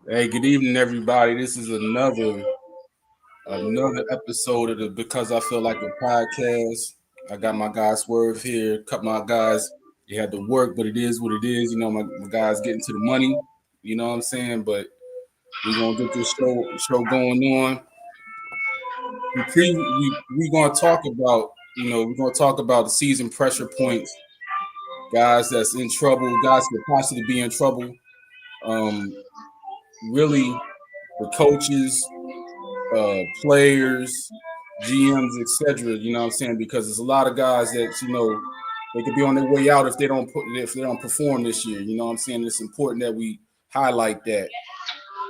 Hey, good evening, everybody. This is another episode of the Because I Feel Like a podcast. I got my guy Swerve here. Cut my guys. You had to work, but it is what it is. You know, my guys getting to the money. You know what I'm saying? But we're gonna get this show going on. We gonna talk about we're gonna talk about the season pressure points, guys that's in trouble, guys that possibly be in trouble. Um, really, the coaches, players, GMs, etc. You know what I'm saying? Because there's a lot of guys that they could be on their way out if they don't perform this year. You know what I'm saying? It's important that we highlight that.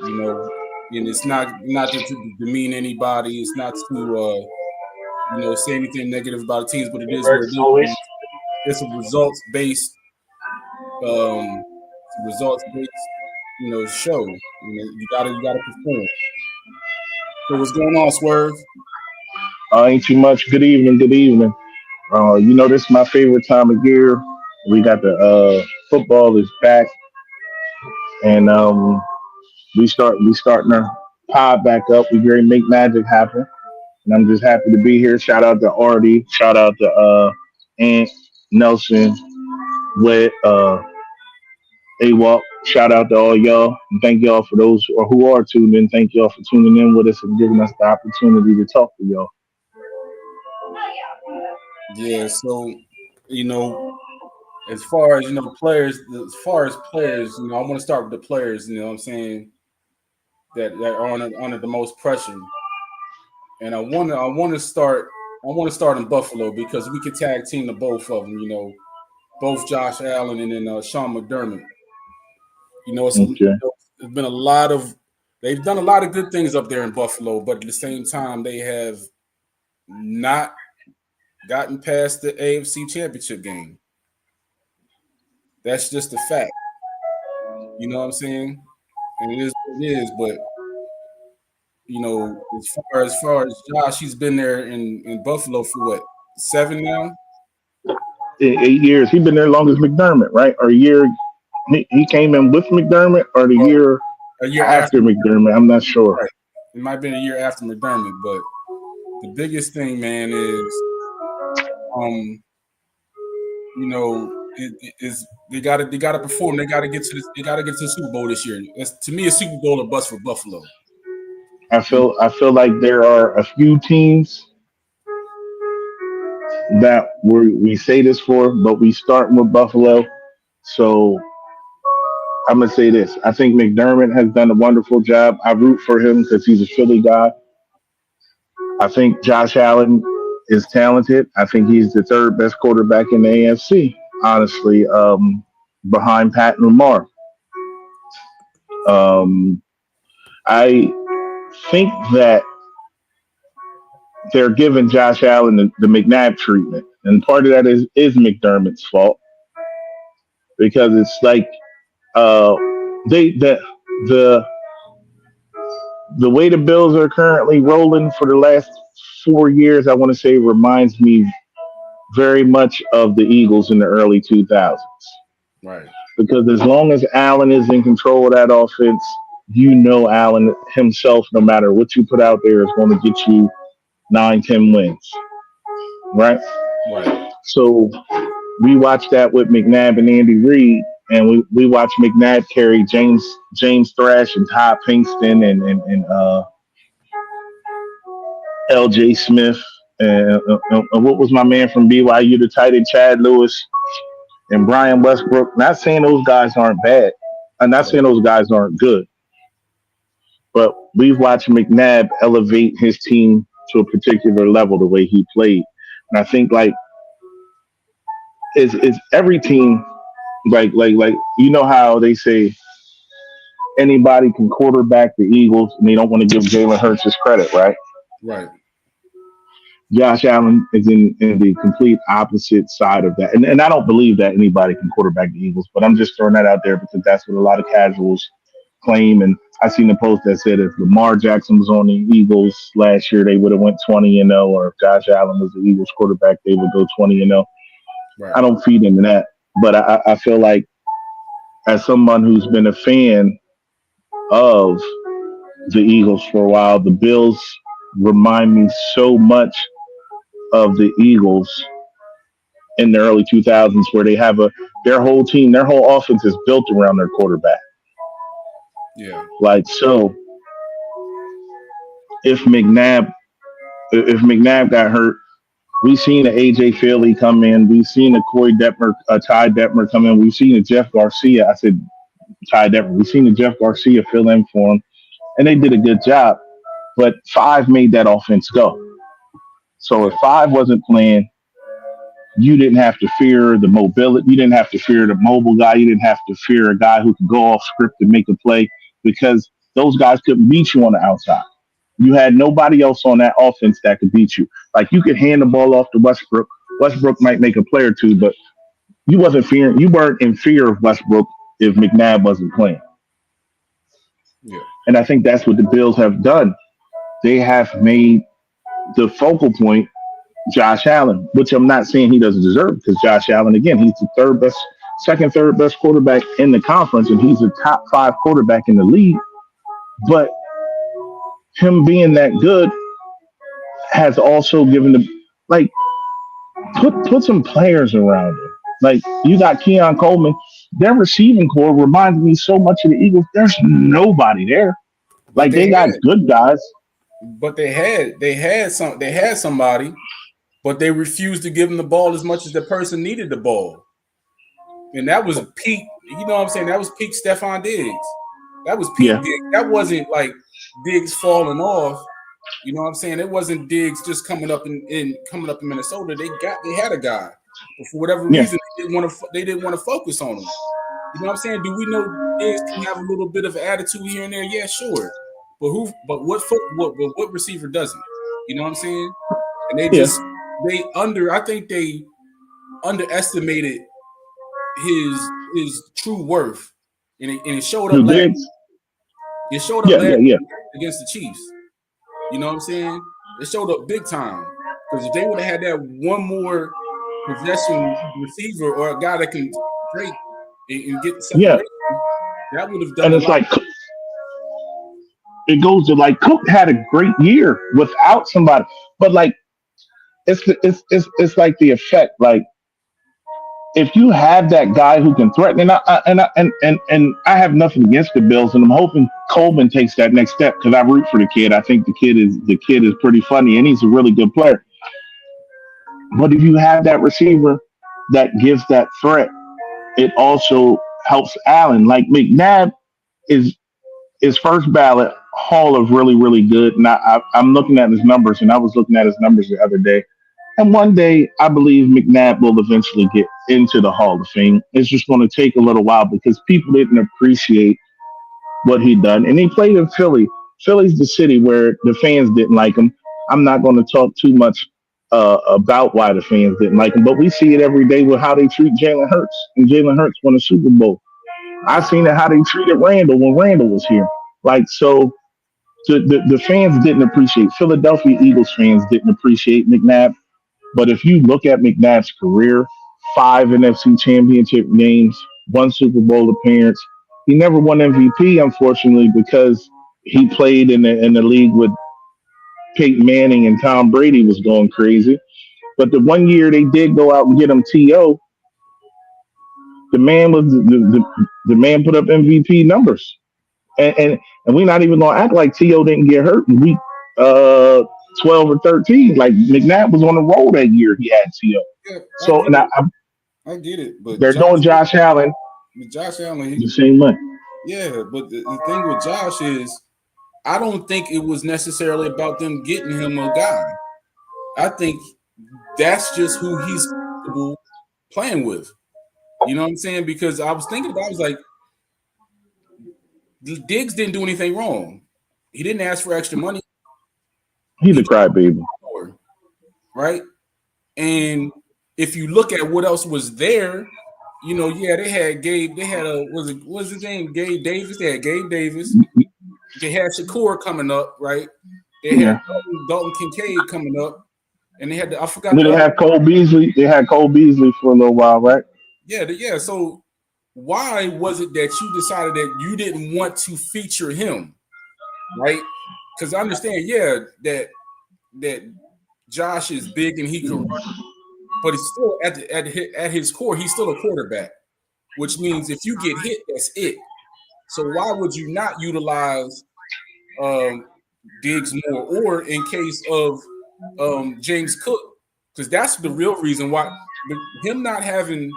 You know, and it's not to demean anybody. It's not to say anything negative about the teams, but it is what it is. It's a results based show. You gotta perform. So what's going on, Swerve? Ain't too much. Good evening. Good evening. This is my favorite time of year. We got the football is back, and we starting our pod back up. We ready to make magic happen, and I'm just happy to be here. Shout out to Artie. Shout out to Ant Nelson with AWAP. Shout out to all y'all, and thank y'all for those or who are tuned in. Thank y'all for tuning in with us and giving us the opportunity to talk to y'all. Yeah, so you know, as far as players, I want to start with the players. You know, what I'm saying that are under the most pressure, and I want to start in Buffalo because we could tag team to both of them. Both Josh Allen and then Sean McDermott. Okay. It's been a lot of they've done a lot of good things up there in Buffalo, but at the same time they have not gotten past the AFC Championship game. That's just a fact. You know what I'm saying? And it is what it is. But as far as Josh, he's been there in Buffalo for what, 7 now? 8 years. He been there long as McDermott, right? Or a year. He came in with McDermott, or the Or year a year after after McDermott. I'm not sure. right. It might have been a year after McDermott, but the biggest thing, man, is um, is they gotta perform. They gotta get to the Super Bowl this year. It's, to me, a Super Bowl or bust for Buffalo. I feel like there are a few teams that we say this for, but we start with Buffalo. So I'm gonna say this. I think McDermott has done a wonderful job. I root for him because he's a Philly guy. I think Josh Allen is talented. I think he's the third best quarterback in the AFC, honestly, behind Pat and Lamar. Um, I think that they're giving Josh Allen the McNabb treatment, and part of that is McDermott's fault because it's like uh, they the the way the Bills are currently rolling for the last 4 years. I want to say reminds me very much of the Eagles in the early 2000s. Right. Because as long as Allen is in control of that offense, Allen himself, no matter what you put out there, is going to get you 9, 10 wins, right? Right. So we watched that with McNabb and Andy Reid, and we watched McNabb carry James Thrash and Todd Pinkston and L.J. Smith and what was my man from BYU, the tight end Chad Lewis and Brian Westbrook. Not saying those guys aren't bad. I'm not Right. saying those guys aren't good, but we've watched McNabb elevate his team to a particular level the way he played. And I think like is every team like how they say anybody can quarterback the Eagles and they don't want to give Jalen Hurts his credit, right? Right. Josh Allen is in the complete opposite side of that. And I don't believe that anybody can quarterback the Eagles, but I'm just throwing that out there because that's what a lot of casuals claim. And I seen a post that said if Lamar Jackson was on the Eagles last year, they would have went 20-0, or if Josh Allen was the Eagles quarterback, they would go 20-0. Right. I don't feed into that. But I feel like, as someone who's been a fan of the Eagles for a while, the Bills remind me so much of the Eagles in the early 2000s, where they have their whole team, their whole offense is built around their quarterback. Yeah. Like, so if McNabb if McNabb got hurt, we've seen a AJ Philly come in, we've seen a Corey Detmer, Ty Detmer come in, we've seen a Jeff Garcia. I said Ty Detmer. We've seen a Jeff Garcia fill in for him, and they did a good job. But Five made that offense go. So if Yeah. Five wasn't playing, you didn't have to fear the mobility. You didn't have to fear the mobile guy. You didn't have to fear a guy who could go off script and make a play, because those guys couldn't beat you on the outside. You had nobody else on that offense that could beat you. Like, you could hand the ball off to Westbrook. Westbrook might make a play or two, but you weren't in fear of Westbrook if McNabb wasn't playing. Yeah. And I think that's what the Bills have done. They have made the focal point Josh Allen, which I'm not saying he doesn't deserve, because Josh Allen, again, he's the third best quarterback in the conference, and he's a top 5 quarterback in the league. But him being that good has also given the, like, put some players around him. Like, you got Keon Coleman. Their receiving core reminds me so much of the Eagles. There's nobody there. But Like, they got good guys. They had somebody, but they refused to give him the ball as much as the person needed the ball. And that was peak, you know what I'm saying? That was peak Stephon Diggs. That was peak Diggs. That wasn't like Diggs falling off. You know what I'm saying? It wasn't Diggs just coming up in Minnesota. They had a guy, but for whatever reason, they didn't want to focus on him. You know what I'm saying? Do we know Diggs can have a little bit of attitude here and there? Yeah, sure. But what receiver doesn't? You know what I'm saying? And I think they underestimated his true worth, and it showed up last. It showed up last against the Chiefs. You know what I'm saying? It showed up big time, because if they would have had that one more possession receiver or a guy that can break and get separation, that would have done. And it's like, it goes to, like, Cook had a great year without somebody, but like, it's like the effect. Like, if you have that guy who can threaten, and I have nothing against the Bills, and I'm hoping Coleman takes that next step, because I root for the kid. I think the kid is pretty funny, and he's a really good player. But if you have that receiver that gives that threat, it also helps Allen. Like, McNabb is first ballot Hall of really, really good. And I'm looking at his numbers, and I was looking at his numbers the other day. And one day, I believe McNabb will eventually get into the Hall of Fame. It's just going to take a little while, because people didn't appreciate what he'd done. And he played in Philly. Philly's the city where the fans didn't like him. I'm not going to talk too much about why the fans didn't like him, but we see it every day with how they treat Jalen Hurts. And Jalen Hurts won a Super Bowl. I've seen it how they treated Randall when Randall was here. Like, so the fans didn't appreciate, Philadelphia Eagles fans didn't appreciate McNabb. But if you look at McNabb's career, 5 NFC championship games, 1 Super Bowl appearance. He never won MVP, unfortunately, because he played in the league with Peyton Manning, and Tom Brady was going crazy. But the one year they did go out and get him T.O., the man was the man put up MVP numbers. And we're not even gonna act like T.O. didn't get hurt in week 12 or 13. Like, McNabb was on the roll that year. He had T.O. Yeah, so now I get it, but they're doing Josh Allen. Josh Allen, the same way. Yeah, but the thing with Josh is, I don't think it was necessarily about them getting him a guy. I think that's just who he's comfortable playing with. You know what I'm saying? Because I was thinking about, I was like, Diggs didn't do anything wrong. He didn't ask for extra money. He's a crybaby, right? And if you look at what else was there, you know, yeah, they had Gabe. They had what's his name? Gabe Davis. They had Gabe Davis. They had Shakur coming up, right? They had Dalton Kincaid coming up, and they had I forgot. They had Cole Beasley. They had Cole Beasley for a little while, right? Yeah. So why was it that you decided that you didn't want to feature him, right? Because I understand, that Josh is big and he can run, but he's still at his core, he's still a quarterback, which means if you get hit, that's it. So why would you not utilize um, Diggs more, or in case of James Cook? Because that's the real reason why him not having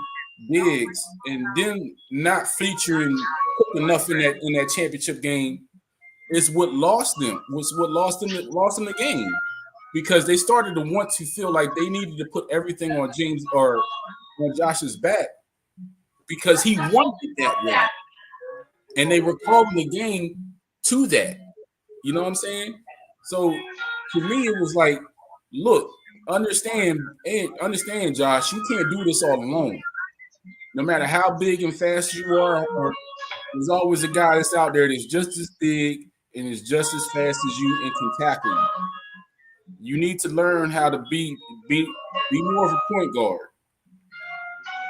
Diggs and them not featuring Cook enough in that championship game is what lost them. Was what lost them the game, because they started to want to feel like they needed to put everything on James or on Josh's back because he wanted it that way, and they were calling the game to that. You know what I'm saying? So to me, it was like, look, understand, Josh, you can't do this all alone. No matter how big and fast you are, or there's always a guy that's out there that's just as big and is just as fast as you and can tackle you. You need to learn how to be more of a point guard.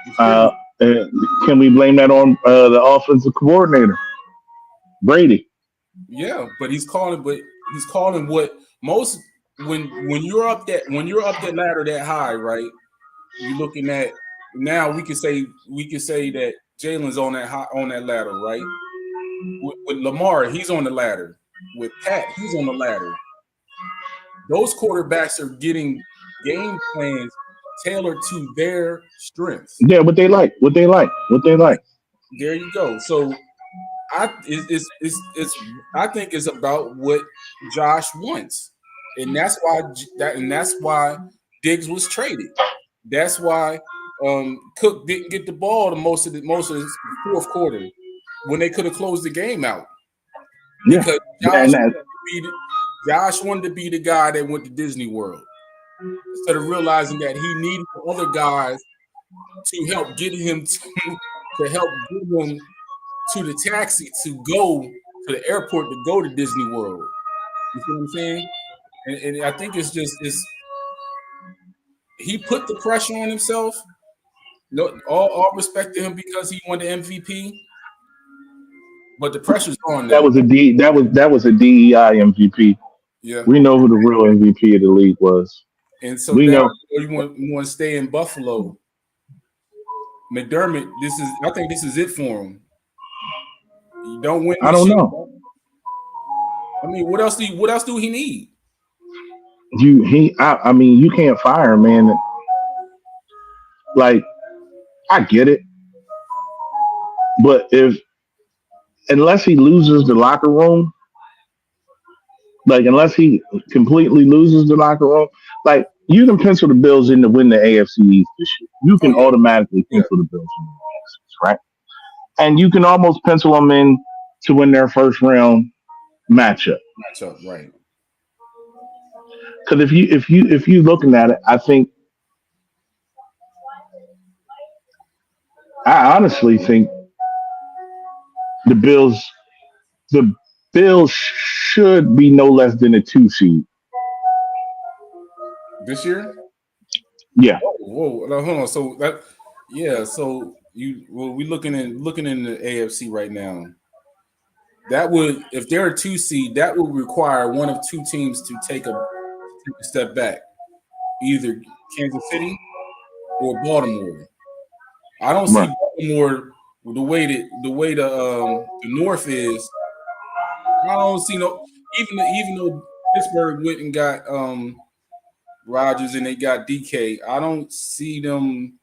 You feel Uh, me? can we blame that on the offensive coordinator, Brady? Yeah, but he's calling what most when you're up that ladder that high, right? You're looking at now. We can say that Jalen's on that ladder, right? With Lamar, he's on the ladder. With Pat, he's on the ladder. Those quarterbacks are getting game plans tailored to their strengths. Yeah, what they like, what they like. There you go. So I think it's about what Josh wants, and that's why Diggs was traded. That's why Cook didn't get the ball the most of the fourth quarter when they could have closed the game out, Yeah, because and that Josh wanted to be the guy that went to Disney World instead of realizing that he needed other guys to help get him to help get him to the taxi to go to the airport to go to Disney World. You see what I'm saying? And I think it's he put the pressure on himself. No, all respect to him because he won the MVP, but the pressure's on that now. was a D that was a DEI MVP. Yeah, We know who the real MVP of the league was. and so We now know. you want to stay in Buffalo. McDermott, I think this is it for him. You don't win I this don't year. know. I mean, what else do he need? I mean, you can't fire him, man. Like, I get it, but if unless he loses the locker room, like unless he completely loses the locker room, like you can pencil the Bills in to win the AFC East this year. You Oh can yeah, automatically yeah, pencil the Bills in the AFC East, right? And you can almost pencil them in to win their first round matchup. matchup right. Because if you looking at it, I honestly think the Bills the Bills should be no less than a 2 seed. This year. Yeah, Whoa, now, hold on. So that, yeah. So we looking in the AFC right now. That would, if they're a 2 seed, that would require one of two teams to take a step back, either Kansas City or Baltimore. I don't right. see Baltimore the way the North is. I don't see no, even though Pittsburgh went and got Rodgers and they got DK. I don't see them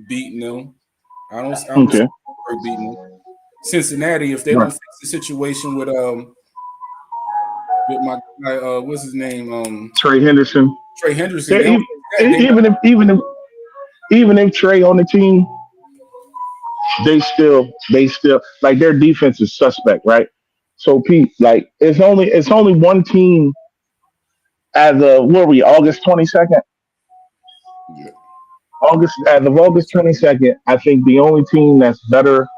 beating them. I don't see Okay. Pittsburgh beating them. Cincinnati, if they don't Right. fix the situation with my guy, what's his name, Trey Henderson. Trey Henderson, They, they don't e- fix that. They not, even if Trey on the team, they still like their defense is suspect, right? So Pete, like it's only one team as of what are we August 22nd. yeah, August as of August 22nd, I think the only team that's better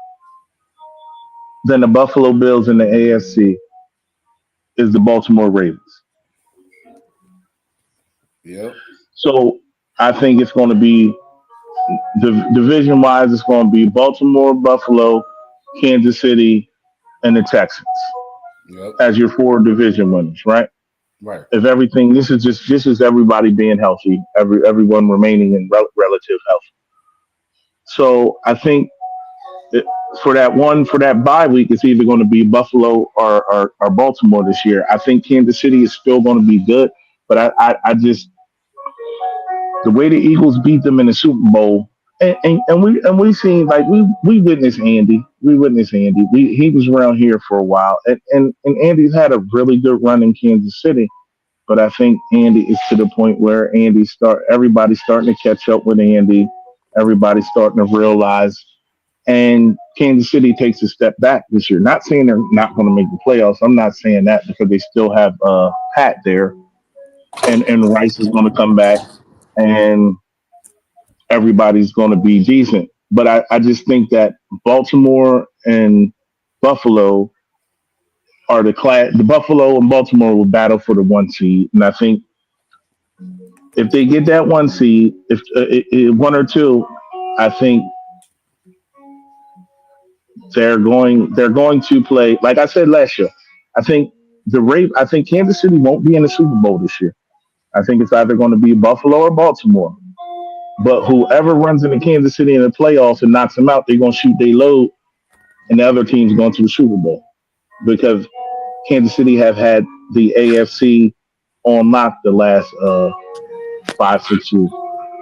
than the Buffalo Bills in the AFC is the Baltimore Ravens. yeah, So I think it's going to be Division wise, it's going to be Baltimore, Buffalo, Kansas City, and the Texans Yep. as your 4 division winners, right? Right. If everything, this is everybody being healthy, everyone remaining in relative health. So I think that for that bye week, it's either going to be Buffalo or Baltimore this year. I think Kansas City is still going to be good, but I just the way the Eagles beat them in the Super Bowl, and we seen like we witnessed Andy. We witnessed Andy. He was around here for a while, and Andy's had a really good run in Kansas City. But I think Andy is to the point where everybody's starting to catch up with Andy. Everybody's starting to realize, and Kansas City takes a step back this year. Not saying they're not going to make the playoffs. I'm not saying that because they still have Pat there, and Rice is going to come back, and everybody's going to be decent. But I just think that Baltimore and Buffalo are the Buffalo and Baltimore will battle for the 1 seed, and I think if they get that 1 seed, if 1 or 2, I think they're going to play. Like I said last year, I think I think Kansas City won't be in the Super Bowl this year. I think it's either going to be Buffalo or Baltimore. But whoever runs into Kansas City in the playoffs and knocks them out, they're going to shoot their load, and the other team's going to the Super Bowl because Kansas City have had the AFC on lock the last 5-6 years.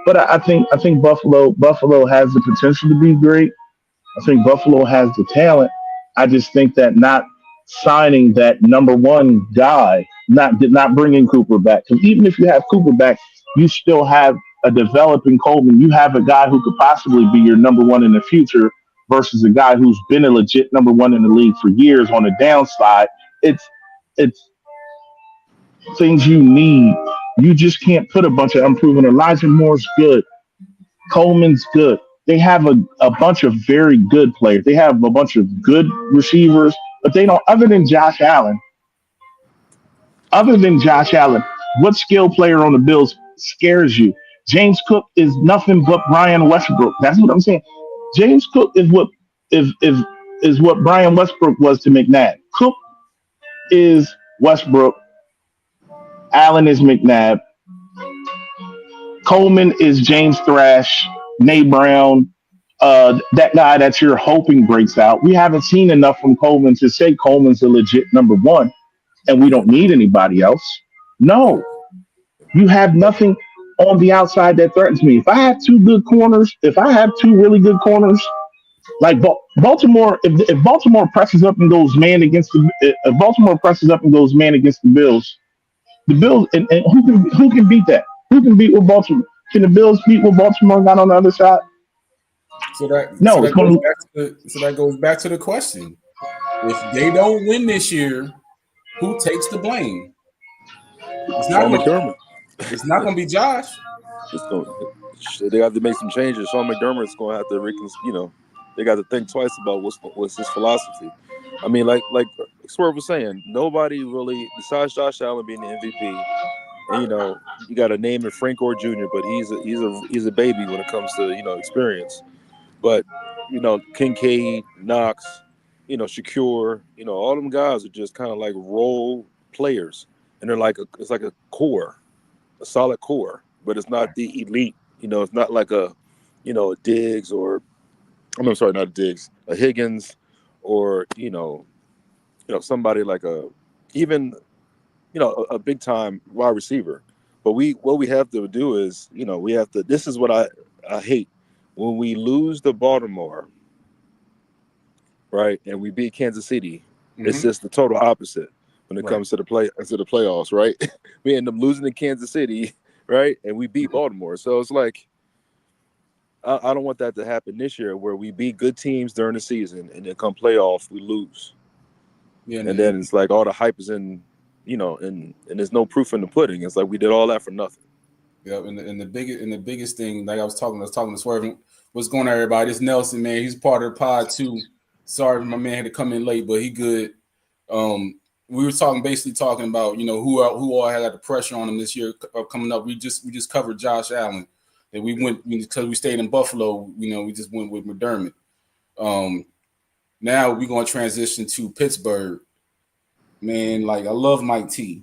But I think Buffalo has the potential to be great. I think Buffalo has the talent. I just think that not signing that number 1 guy, not bringing Cooper back. Because even if you have Cooper back, you still have a developing Coleman. You have a guy who could possibly be your number 1 in the future versus a guy who's been a legit number 1 in the league for years on the downside. It's things you need. You just can't put a bunch of unproven. Elijah Moore's good. Coleman's good. They have a bunch of very good players. They have a bunch of good receivers, but they don't, other than Josh Allen, what skill player on the Bills scares you? James Cook is nothing but Brian Westbrook. That's what I'm saying. James Cook is what Brian Westbrook was to McNabb. Cook is Westbrook. Allen is McNabb. Coleman is James Thrash. Nate Brown, that guy that you're hoping breaks out. We haven't seen enough from Coleman to say Coleman's a legit number 1, and we don't need anybody else. No, you have nothing on the outside that threatens me. If I have 2 good corners, if I have 2 really good corners, like Baltimore, if Baltimore presses up and goes man against if Baltimore presses up and goes man against the Bills, and who can beat that? Who can beat what Baltimore? Can the Bills beat what Baltimore got on the other side? So that goes back to the question. If they don't win this year, who takes the blame? It's not McDermott. It's not going to be Josh. They have to make some changes. Sean McDermott's going to have to they got to think twice about what's his philosophy. I mean, like Swerve was saying, nobody really, besides Josh Allen being the MVP, and you got to name it Frank Gore Jr., but he's a baby when it comes to experience. But Kincaid, Knox, Shakur, all them guys are just kind of like role players, and they're it's like a core, a solid core, but it's not the elite. It's not like a Diggs or I'm sorry, not a Diggs, a Higgins, or somebody like a big time wide receiver. But what we have to do is we have to. This is what I hate when we lose to Baltimore, right, and we beat Kansas City. Mm-hmm. It's just the total opposite when it comes to the playoffs, right? We end up losing to Kansas City, right, and we beat Baltimore. So it's like I don't want that to happen this year, where we beat good teams during the season and then come playoffs we lose. Yeah, and then it's like all the hype is in, and there's no proof in the pudding. It's like we did all that for nothing. Yeah, and the biggest thing, like I was talking to Swerve. What's going on, everybody? This Nelson, man. He's part of the pod too. Sorry, my man had to come in late, but he good. We were basically talking about who all had the pressure on him this year coming up. We just covered Josh Allen. And we went because we stayed in Buffalo. We just went with McDermott. Now we're gonna transition to Pittsburgh. Man, like I love Mike T.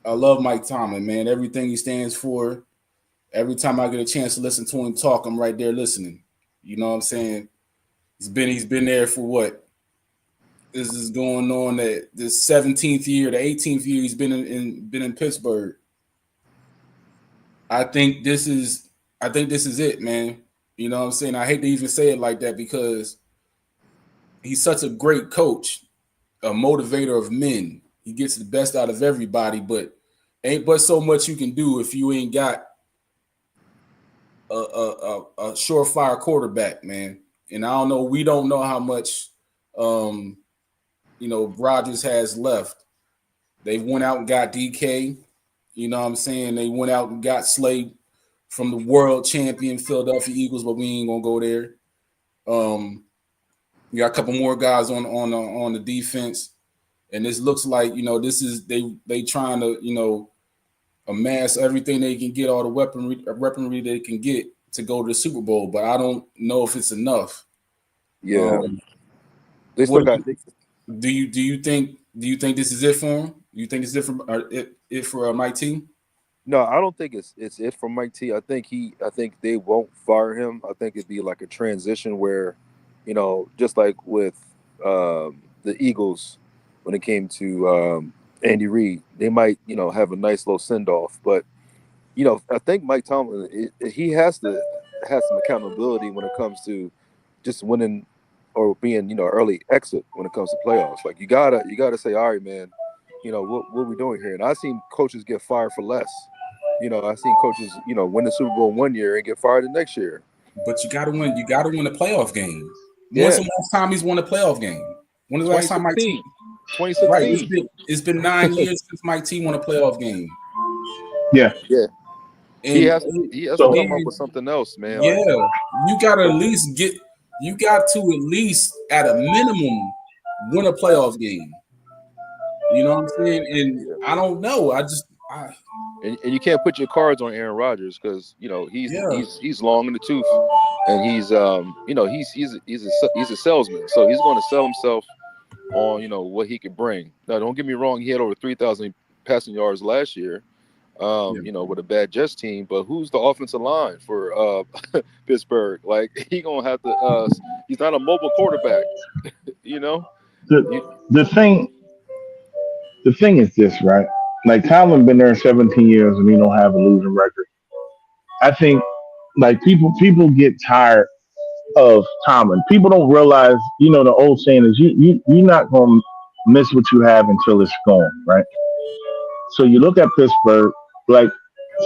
I love Mike Tomlin, man. Everything he stands for. Every time I get a chance to listen to him talk, I'm right there listening. You know what I'm saying? He's been there for what? This is going on the 17th year, the 18th year he's been in Pittsburgh. I think this is it, man. You know what I'm saying? I hate to even say it like that because he's such a great coach, a motivator of men. He gets the best out of everybody, but ain't but so much you can do if you ain't got a surefire quarterback, man. And I don't know. We don't know how much, Rodgers has left. They went out and got DK. You know what I'm saying? They went out and got Slade from the world champion Philadelphia Eagles, but we ain't gonna go there. We got a couple more guys on the defense, and this looks like this is they trying to amass everything they can get, all the weaponry they can get to go to the Super Bowl, but I don't know if it's enough. Yeah, they still got. Do you think this is it for him? Do you think it's it for Mike T? No, I don't think it's it for Mike T. I think they won't fire him. I think it'd be like a transition where, just like with the Eagles when it came to Andy Reid, they might have a nice little send off. But I think Mike Tomlin he has to have some accountability when it comes to just winning or being early exit when it comes to playoffs. Like you gotta say, all right, man, what are we doing here? And I've seen coaches get fired for less. I've seen coaches win the Super Bowl one year and get fired the next year. But you gotta win. You gotta win a playoff game. Yeah. When's the last time he's won a playoff game? When was the last time Mike T? 2016. Right. It's been 9 years since Mike T won a playoff game. Yeah. And he has to come up with something else, man. Yeah, you got to at least at a minimum win a playoff game. You know what I'm saying? And I don't know. And you can't put your cards on Aaron Rodgers because he's long in the tooth, and he's a salesman, so he's going to sell himself on what he could bring. Now, don't get me wrong, he had over 3,000 passing yards last year. With a bad Jets team, but who's the offensive line for Pittsburgh? Like he gonna have to. He's not a mobile quarterback. The thing is this, right? Like Tomlin been there 17 years and he don't have a losing record. I think like people get tired of Tomlin. People don't realize, the old saying is you're not gonna miss what you have until it's gone, right? So you look at Pittsburgh. Like,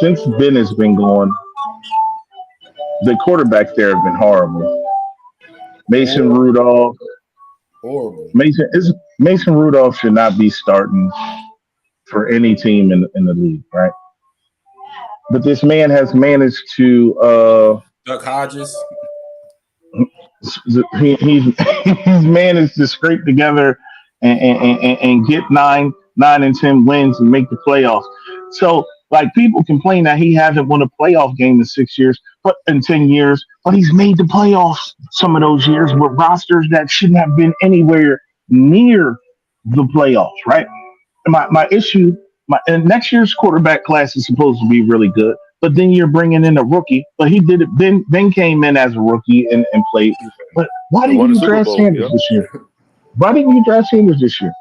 since Ben has been gone, the quarterbacks there have been horrible. Mason Rudolph. Horrible. Mason Rudolph should not be starting for any team in the league, right? But this man has managed to Duck Hodges. He's managed to scrape together and get 9 and 10 wins and make the playoffs. So, like, people complain that he hasn't won a playoff game in 6 years, but in 10 years, but he's made the playoffs some of those years with rosters that shouldn't have been anywhere near the playoffs, right? And my issue, and next year's quarterback class is supposed to be really good, but then you're bringing in a rookie. But he did it. Ben came in as a rookie and played. But why didn't you draft Sanders this year? Why didn't you draft Sanders this year?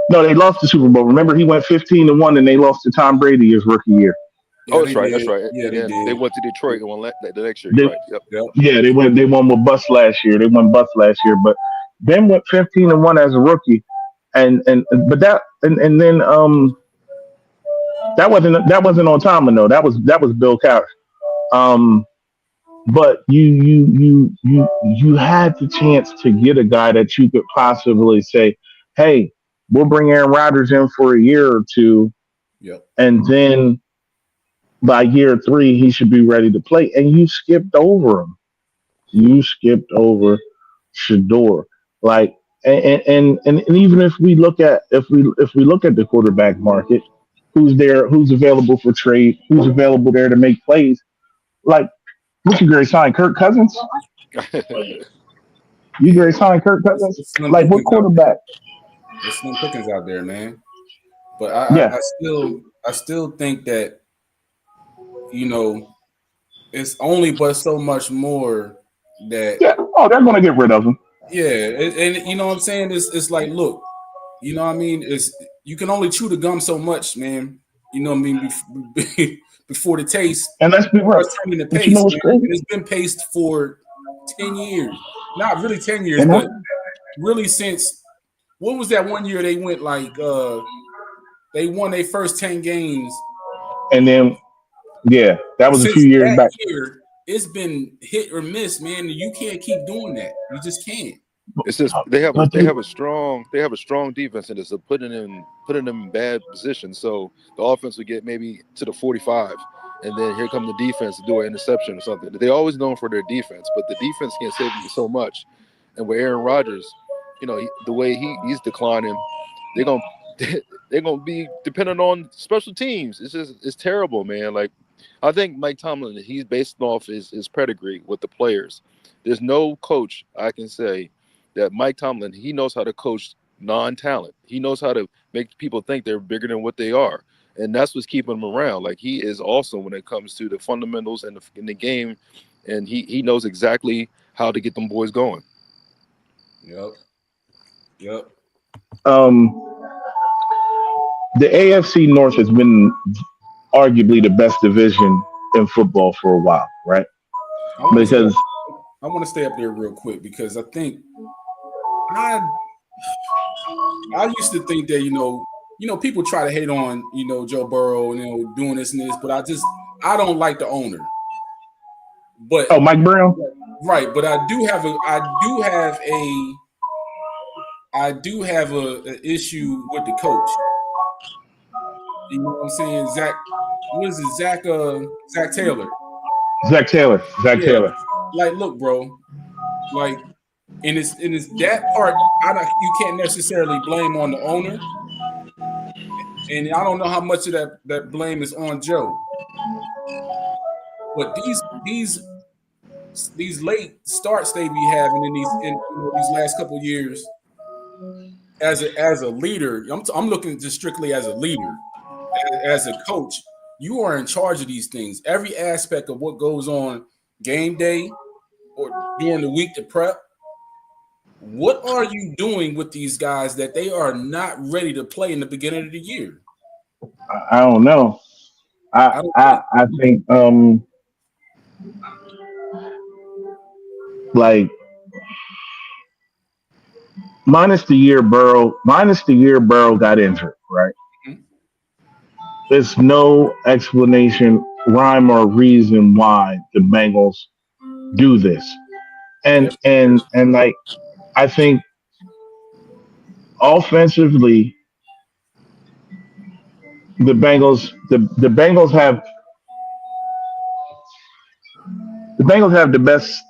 No, they lost the Super Bowl. Remember, he went 15-1, and they lost to Tom Brady his rookie year. Yeah, that's right. Yeah, they went to Detroit and won the next year. Right. Yep. Yeah, they won with Bust last year. They won Bust last year, but Ben went 15-1 as a rookie, and then that wasn't on Tomlin though. That was Bill Cowher. But you had the chance to get a guy that you could possibly say, hey, we'll bring Aaron Rodgers in for a year or two, and then by year 3 he should be ready to play. And you skipped over him. You skipped over Shador. Like, and even if we look at the quarterback market, who's available for trade, who's available there to make plays, like, what you great sign Kirk Cousins? You great sign Kirk Cousins? It's Slim Like, what Pickens out there. quarterback? There's Slim Pickens out there, man. But Yeah, I still think that, you know, it's only but so much more that yeah. Oh, they're gonna get rid of him. and you know what I'm saying? It's like, look, you know what I mean? It's you can only chew the gum so much, man. You know what I mean? Before the taste And let's be real. starts turning to But you know paste, what's man. crazy? And it's been paced for 10 years. Not really 10 years, And but that, really since what was that one year they went like they won their first 10 games. and then yeah, that was a few Since years that back. year, it's been hit or miss, man. You can't keep doing that. You just can't. It's just they have But a strong defense, and it's putting them in bad positions. So the offense would get maybe to the 45, and then here come the defense to do an interception or something. They're always known for their defense, but the defense can't save you so much. And with Aaron Rodgers, you know, the way he's declining, they're gonna they're gonna be dependent on special teams. It's terrible, man. Like I think Mike Tomlin, he's based off his pedigree with the players. There's no coach I can say that Mike Tomlin, he knows how to coach non-talent. He knows how to make people think they're bigger than what they are. And that's what's keeping him around. Like he is awesome when it comes to the fundamentals and in the game. And he knows exactly how to get them boys going. Yep. The AFC North has been arguably the best division in football for a while, right? I want Because to stay up there real quick because I think I used to think that you know people try to hate on Joe Burrow and doing this and this, but I don't like the owner. But Mike Brown, right, but I do have a issue with the coach. You know what I'm saying? What is it? Zach Taylor. Zach Taylor. Like, look, bro. Like, and it's that part. You can't necessarily blame on the owner, and I don't know how much of that blame is on Joe. But these late starts they be having in these last couple of years, as a leader, I'm looking just strictly as a leader, as a coach. You are in charge of these things. Every aspect of what goes on game day or during the week to prep. What are you doing with these guys that they are not ready to play in the beginning of the year? I don't know. I think like minus the year Burrow got injured, right? Mhm. There's no explanation, rhyme or reason why the Bengals do this. And like I think offensively the Bengals have the best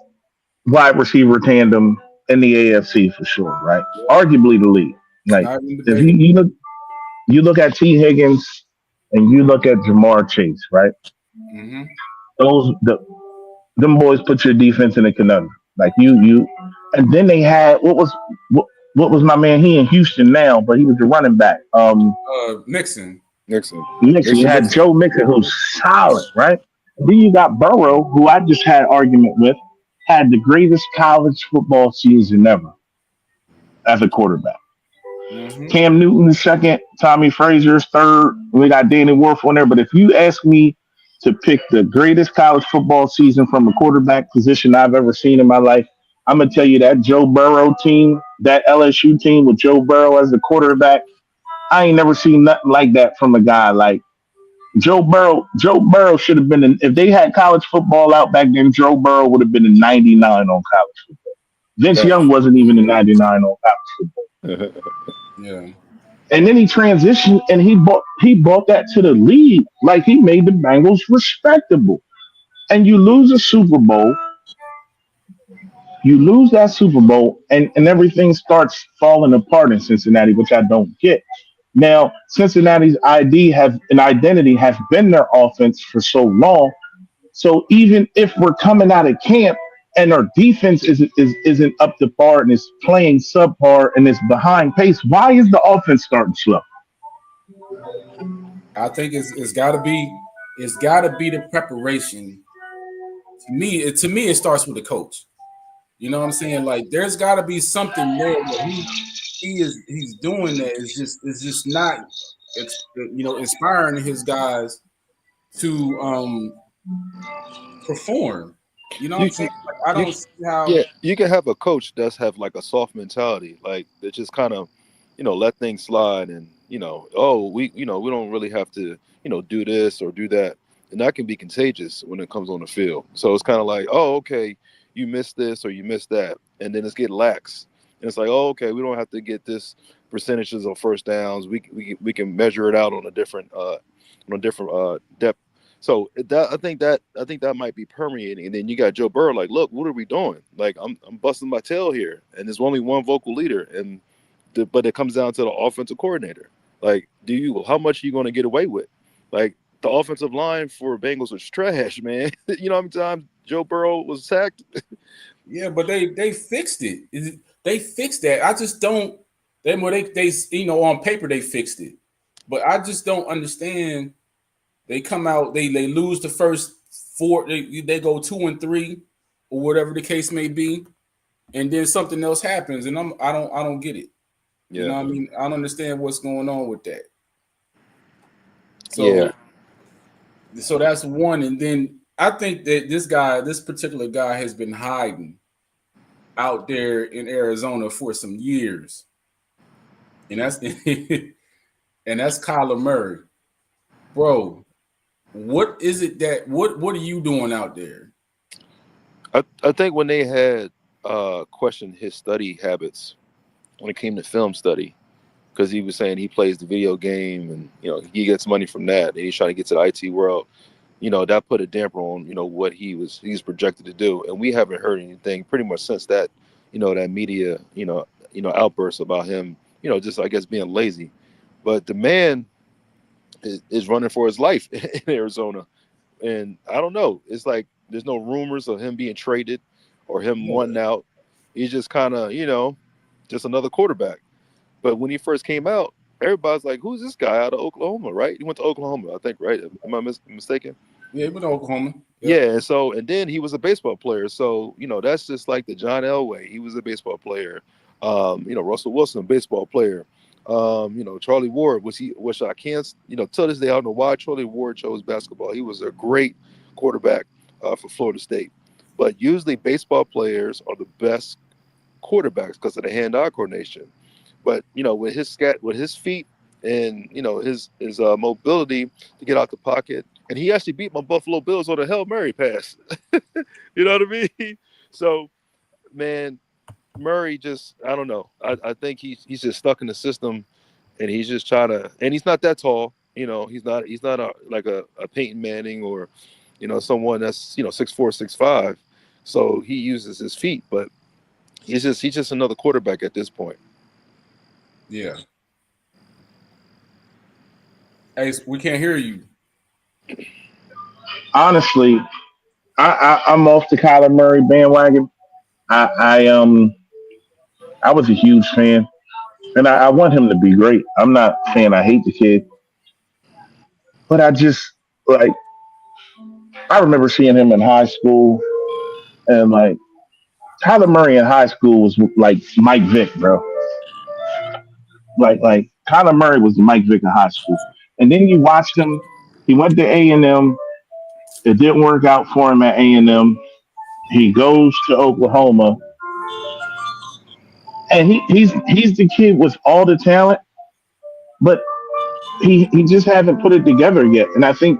wide receiver tandem in the AFC for sure, right? Arguably the league. Like Not even if debatable. you look at T. Higgins and you look at Jamar Chase, right? Mm-hmm. Them boys put your defense in a conundrum. Like you, and then they had what was my man? He in Houston now, but he was the running back. Mixon. You had Joe Mixon, who's solid, right? Then you got Burrow, who I just had argument with, had the greatest college football season ever as a quarterback. Mm-hmm. Cam Newton second, Tommy Frazier's third. We got Danny Wolf on there. But if you ask me to pick the greatest college football season from a quarterback position I've ever seen in my life, I'm gonna tell you that Joe Burrow team, that LSU team with Joe Burrow as the quarterback, I ain't never seen nothing like that from a guy like Joe Burrow. Joe Burrow should have been if they had college football out back then, Joe Burrow would have been in 99 on college football. Vince Young wasn't even in 99 on college football. Yeah. And then he transitioned and he brought that to the league. Like he made the Bengals respectable. And you lose a Super Bowl. You lose that Super Bowl and everything starts falling apart in Cincinnati, which I don't get. Now, Cincinnati's identity has been their offense for so long. So even if we're coming out of camp and our defense isn't up to par and is playing subpar and is behind pace, why is the offense starting slow? I think it's got to be the preparation. To me, it starts with the coach. You know what I'm saying? Like, there's got to be something there that he's doing that is just not inspiring his guys to perform. You know what You, I'm saying? you, Like, I you don't see how. yeah, you can have a coach that's have like a soft mentality, like that just kind of, let things slide, and oh, we don't really have to, do this or do that, and that can be contagious when it comes on the field. So it's kind of like, oh, okay, you missed this or you missed that, and then it's get lax, and it's like, oh, okay, we don't have to get this percentages of first downs. We can measure it out on a different depth. So I think that might be permeating, and then you got Joe Burrow like, look, what are we doing? Like, I'm busting my tail here, and there's only one vocal leader, and but it comes down to the offensive coordinator. Like, how much are you going to get away with? Like, the offensive line for Bengals was trash, man. You know how many times Joe Burrow was sacked? Yeah, but they fixed it. They fixed that. I just don't. They on paper they fixed it, but I just don't understand. They come out, they lose the first four, they go 2-3 or whatever the case may be, and then something else happens, and I don't get it. You know Yeah, what I mean? I don't understand what's going on with that. yeah. So that's one, and then I think that this particular guy has been hiding out there in Arizona for some years. And that's and that's Kyler Murray. Bro, what is it that what are you doing out there? I think when they had questioned his study habits when it came to film study, because he was saying he plays the video game and he gets money from that, and he's trying to get to the IT world. That put a damper on what he's projected to do, and we haven't heard anything pretty much since that that media outburst about him, just I guess being lazy. But the man is running for his life in Arizona, and I don't know. It's like there's no rumors of him being traded or him wanting out. He's just kind of just another quarterback. But when he first came out, everybody's like, "Who's this guy out of Oklahoma?" Right? He went to Oklahoma, I think. Right? Am I mistaken? Yeah, he went to Oklahoma. Yeah. And then he was a baseball player. So that's just like the John Elway. He was a baseball player. Russell Wilson, baseball player. Charlie Ward which I can't, till this day I don't know why Charlie Ward chose basketball. He was a great quarterback for Florida State. But usually baseball players are the best quarterbacks because of the hand-eye coordination. But with his feet and his mobility to get out the pocket, and he actually beat my Buffalo Bills on a Hail Mary pass. You know what I mean? So, man, Murray just, I don't know. I think he's just stuck in the system, and he's just trying to. And he's not that tall. He's not like a Peyton Manning or someone that's 6'4", 6'5". So he uses his feet, but he's just another quarterback at this point. Yeah. Hey, we can't hear you. Honestly, I'm off the Kyler Murray bandwagon. I was a huge fan, and I want him to be great. I'm not saying I hate the kid, but I just like I remember seeing him in high school, and like Kyler Murray in high school was like Mike Vick, bro. Like Kyler Murray was Mike Vick in high school, and then you watched him. He went to A&M. It didn't work out for him at A&M. He goes to Oklahoma, and he's the kid with all the talent, but he just hasn't put it together yet. And I think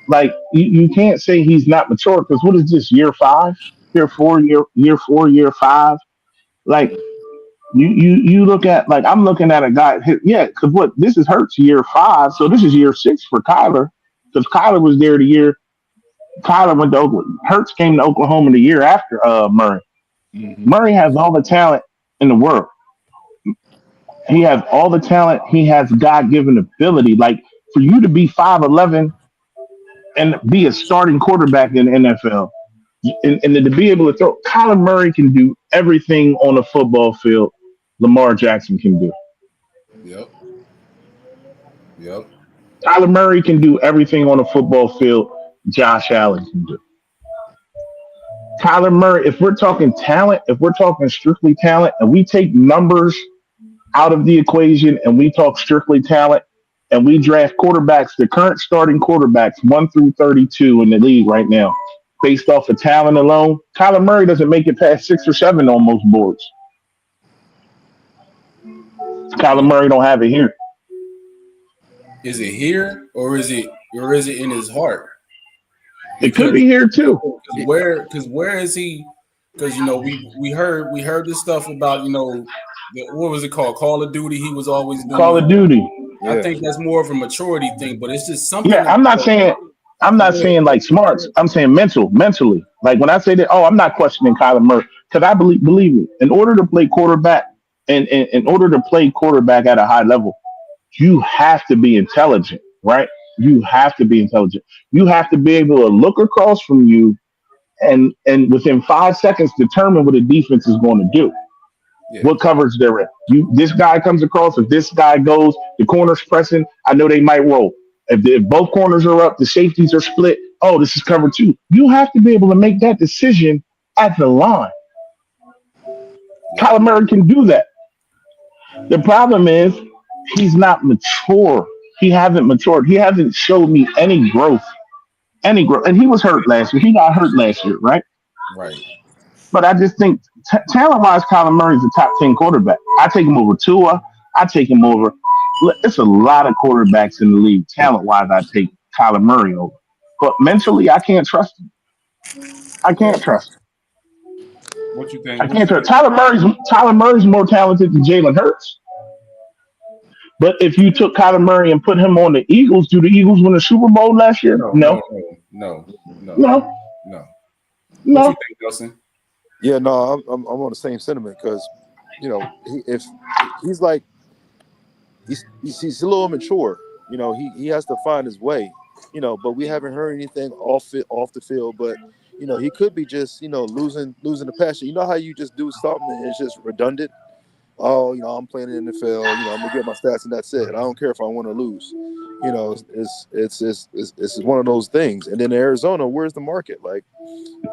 like you can't say he's not mature because what is this year 5, year 4, year 5? Like you look at like I'm looking at a guy. Yeah, because what this is Hurts year 5, so this is year 6 for Kyler because Kyler was there the year. Kyler went to Oklahoma. Hurts came to Oklahoma the year after Murray. Mm-hmm. Murray has all the talent in the world. He has all the talent. He has God given ability. Like for you to be 5'11", and be a starting quarterback in the NFL. And to be able to throw, Kyler Murray can do everything on a football field Lamar Jackson can do. Yep. Yep. Kyler Murray can do everything on a football field Josh Allen can do. Kyler Murray, if we're talking talent, if we're talking strictly talent, and we take numbers out of the equation and we talk strictly talent, and we draft quarterbacks, the current starting quarterbacks, 1 through 32 in the league right now, based off of talent alone, Kyler Murray doesn't make it past 6 or 7 on most boards. Kyler Murray don't have it here. Is it here or is it in his heart? It could be here too. Where is he? Because we heard this stuff about what was it called? Call of Duty. He was always doing Call of Duty. I think that's more of a maturity thing, but it's just something. Yeah, I'm not saying like smarts. I'm saying mentally. Like when I say that, I'm not questioning Kyler Murray because I believe me. In order to play quarterback and in order to play quarterback at a high level, you have to be intelligent, right? You have to be intelligent. You have to be able to look across from you and within 5 seconds determine what the defense is going to do. Yeah. What coverage they're in. This guy comes across. If this guy goes, the corner's pressing. I know they might roll. If both corners are up, the safeties are split. Oh, this is cover 2. You have to be able to make that decision at the line. Kyler Murray can do that. The problem is he's not mature. He hasn't matured. He hasn't showed me any growth. And he was hurt last year. He got hurt last year, right? Right. But I just think talent-wise, Kyler Murray's a top 10 quarterback. I take him over Tua. I take him over. It's a lot of quarterbacks in the league. Talent-wise, I take Kyler Murray over. But mentally, I can't trust him. I can't trust him. What you think? I can't trust. Tyler Murray's more talented than Jalen Hurts. But if you took Kyler Murray and put him on the Eagles, do the Eagles win the Super Bowl last year? No. What you think, Dustin? Yeah, no, I'm on the same sentiment because, if he's like he's a little immature, he has to find his way, but we haven't heard anything off the field, but he could be just losing the passion. You know how you just do something and it's just redundant. Oh, I'm playing in the NFL. I'm gonna get my stats and that's it. I don't care if I win or lose. It's one of those things. And then Arizona, where's the market? Like,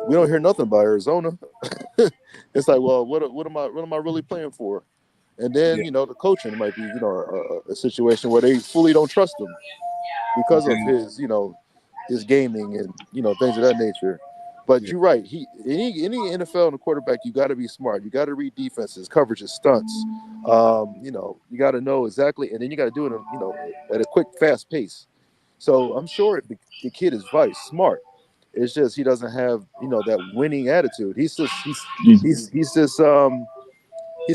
we don't hear nothing about Arizona. It's like, well, what am I really playing for? And then the coaching might be a situation where they fully don't trust him because of his gaming and things of that nature. But you're right. Any NFL and a quarterback, you got to be smart. You got to read defenses, coverages, stunts. You got to know exactly, and then you got to do it at a quick, fast pace. So I'm sure the kid is very smart. It's just he doesn't have that winning attitude. He's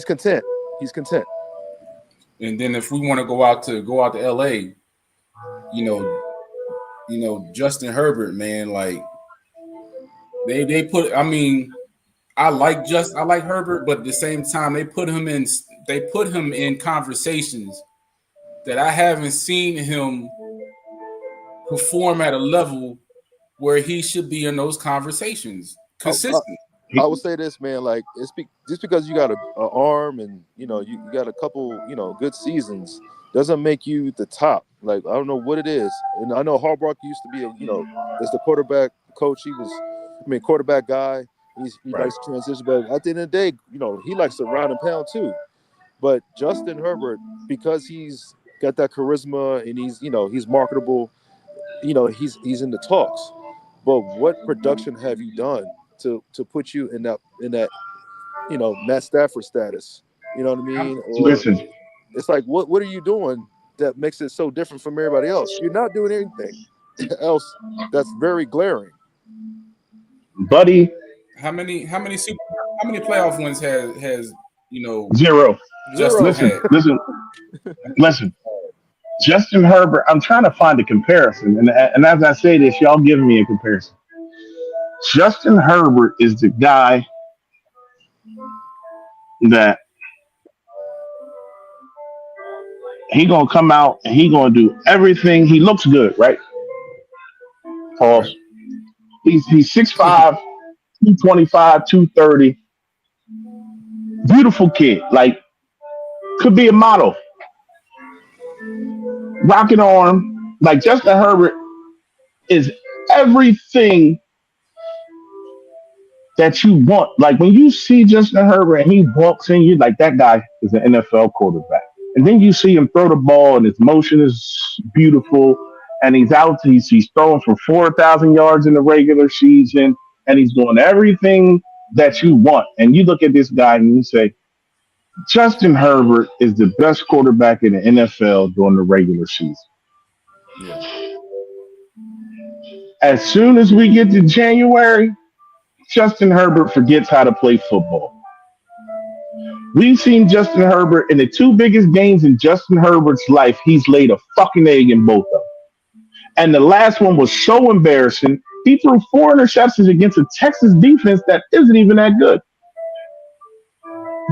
content. He's content. And then if we want to go out to LA, Justin Herbert, man, like. They put. I mean, I like Herbert, but at the same time, they put him in conversations that I haven't seen him perform at a level where he should be in those conversations consistently. I would say this, man. Like, just because you got an arm and you got a couple good seasons doesn't make you the top. Like, I don't know what it is, and I know Harbaugh used to be as the quarterback coach. He was. Quarterback guy. He likes to transition, but at the end of the day, he likes to round and pound too. But Justin Herbert, because he's got that charisma and he's marketable, he's in the talks. But what production have you done to put you in that Matt Stafford status? You know what I mean? Listen, it's like what are you doing that makes it so different from everybody else? You're not doing anything else that's very glaring. Buddy, how many playoff wins has 0. Justin Listen. Justin Herbert, I'm trying to find a comparison, and as I say this, y'all give me a comparison. Justin Herbert is the guy that he gonna come out and he gonna do everything. He looks good, right? Pause. He's 6'5", 225, 230. Beautiful kid. Like, could be a model. Rocket arm. Like, Justin Herbert is everything that you want. Like, when you see Justin Herbert and he walks in, you're like, that guy is an NFL quarterback. And then you see him throw the ball, and his motion is beautiful. And he's throwing for 4,000 yards in the regular season, and he's doing everything that you want. And you look at this guy and you say, Justin Herbert is the best quarterback in the NFL during the regular season. Yeah. As soon as we get to January, Justin Herbert forgets how to play football. We've seen Justin Herbert in the two biggest games in Justin Herbert's life. He's laid a fucking egg in both of them. And the last one was so embarrassing. He threw 4 interceptions against a Texas defense that isn't even that good.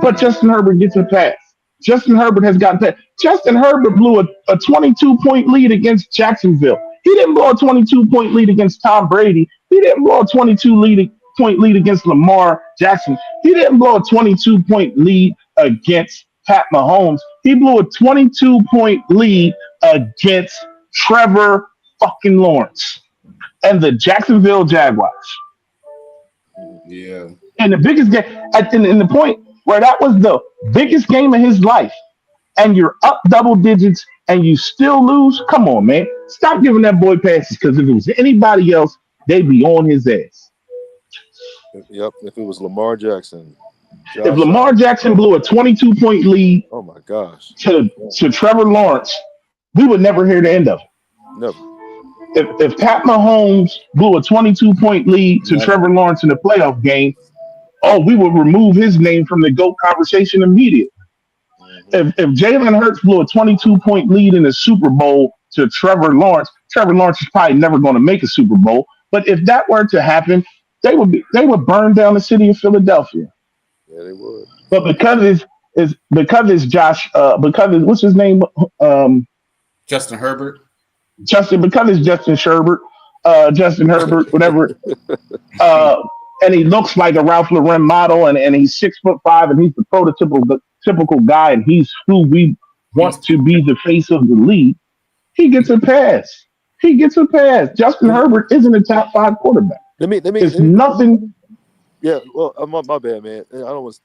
But Justin Herbert gets a pass. Justin Herbert has gotten past. Justin Herbert blew a 22-point lead against Jacksonville. He didn't blow a 22-point lead against Tom Brady. He didn't blow a 22-point lead against Lamar Jackson. He didn't blow a 22-point lead against Pat Mahomes. He blew a 22-point lead against Trevor fucking Lawrence and the Jacksonville Jaguars. Yeah. And the biggest game, in the point where that was the biggest game of his life, and you're up double digits and you still lose. Come on, man. Stop giving that boy passes, because if it was anybody else, they'd be on his ass. Yep. If it was Lamar Jackson. If Lamar Jackson blew a 22-point lead, oh my gosh, to Trevor Lawrence, we would never hear the end of it. Never. If Pat Mahomes blew a 22-point lead to Trevor Lawrence in the playoff game, we would remove his name from the GOAT conversation immediately. If Jalen Hurts blew a 22-point lead in the Super Bowl to Trevor Lawrence is probably never going to make a Super Bowl. But if that were to happen, they would burn down the city of Philadelphia. Yeah, they would. But because it's Josh, what's his name? Justin Herbert. Because it's Justin Herbert, whatever. And he looks like a Ralph Lauren model, and he's 6'5", and he's the prototypical guy, and he's who we want to be the face of the league. He gets a pass. Justin Herbert isn't a top 5 quarterback. It's nothing. Yeah, well, my bad, man. I don't want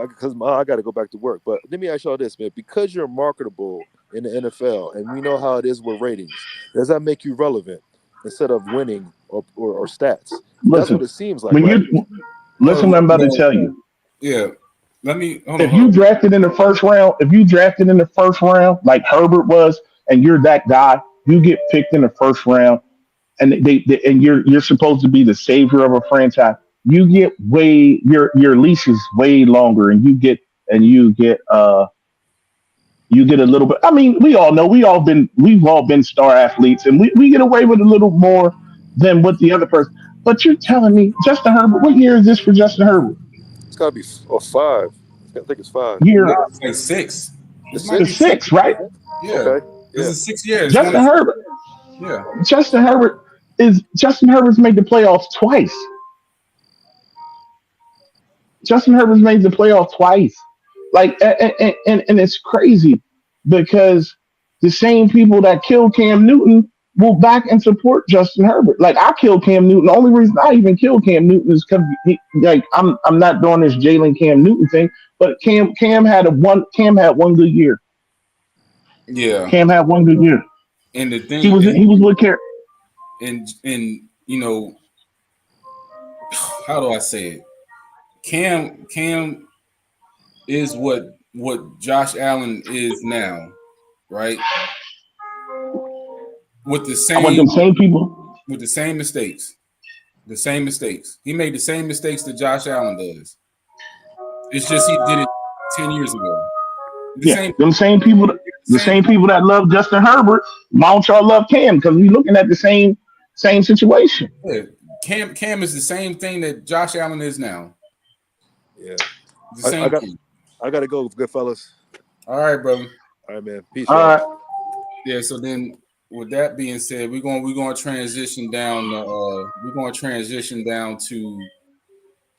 because I got to go back to work. But let me ask y'all this, man. Because you're marketable in the NFL, and we know how it is with ratings, does that make you relevant instead of winning or stats? That's what it seems like. Listen, what I'm about to tell you. Yeah, if you drafted in the first round, like Herbert was, and you're that guy, you get picked in the first round, and and you're supposed to be the savior of a franchise. You get your leash is way longer, and you get a little bit. I mean, we all know we've all been star athletes, and we get away with a little more than what the other person. But you're telling me, Justin Herbert, what year is this for Justin Herbert? It's got to be 5. I think it's 5. It's like 6. It's 6, right? Yeah. Okay. This is 6 years. Justin Herbert. Yeah. Justin Herbert's made the playoffs twice. Justin Herbert's made the playoffs twice. Like, and it's crazy because the same people that killed Cam Newton will back and support Justin Herbert. Like, I killed Cam Newton. The only reason I even killed Cam Newton is because I'm not doing this Jalen Cam Newton thing, but Cam had one good year. Yeah. Cam had one good year. And the thing he was with Cam. And you know, how do I say it? Cam is what Josh Allen is now, right? With the same people, with the same mistakes. He made the same mistakes that Josh Allen does. It's just he did it 10 years ago. The same people that love Justin Herbert, why don't y'all love Cam? Because we're looking at the same situation. Yeah. Cam is the same thing that Josh Allen is now. Yeah. The same thing. I gotta go, good fellas. All right, brother. All right, man. Peace. All right. Yeah, so then with that being said, we're going to transition down. We're going to transition down to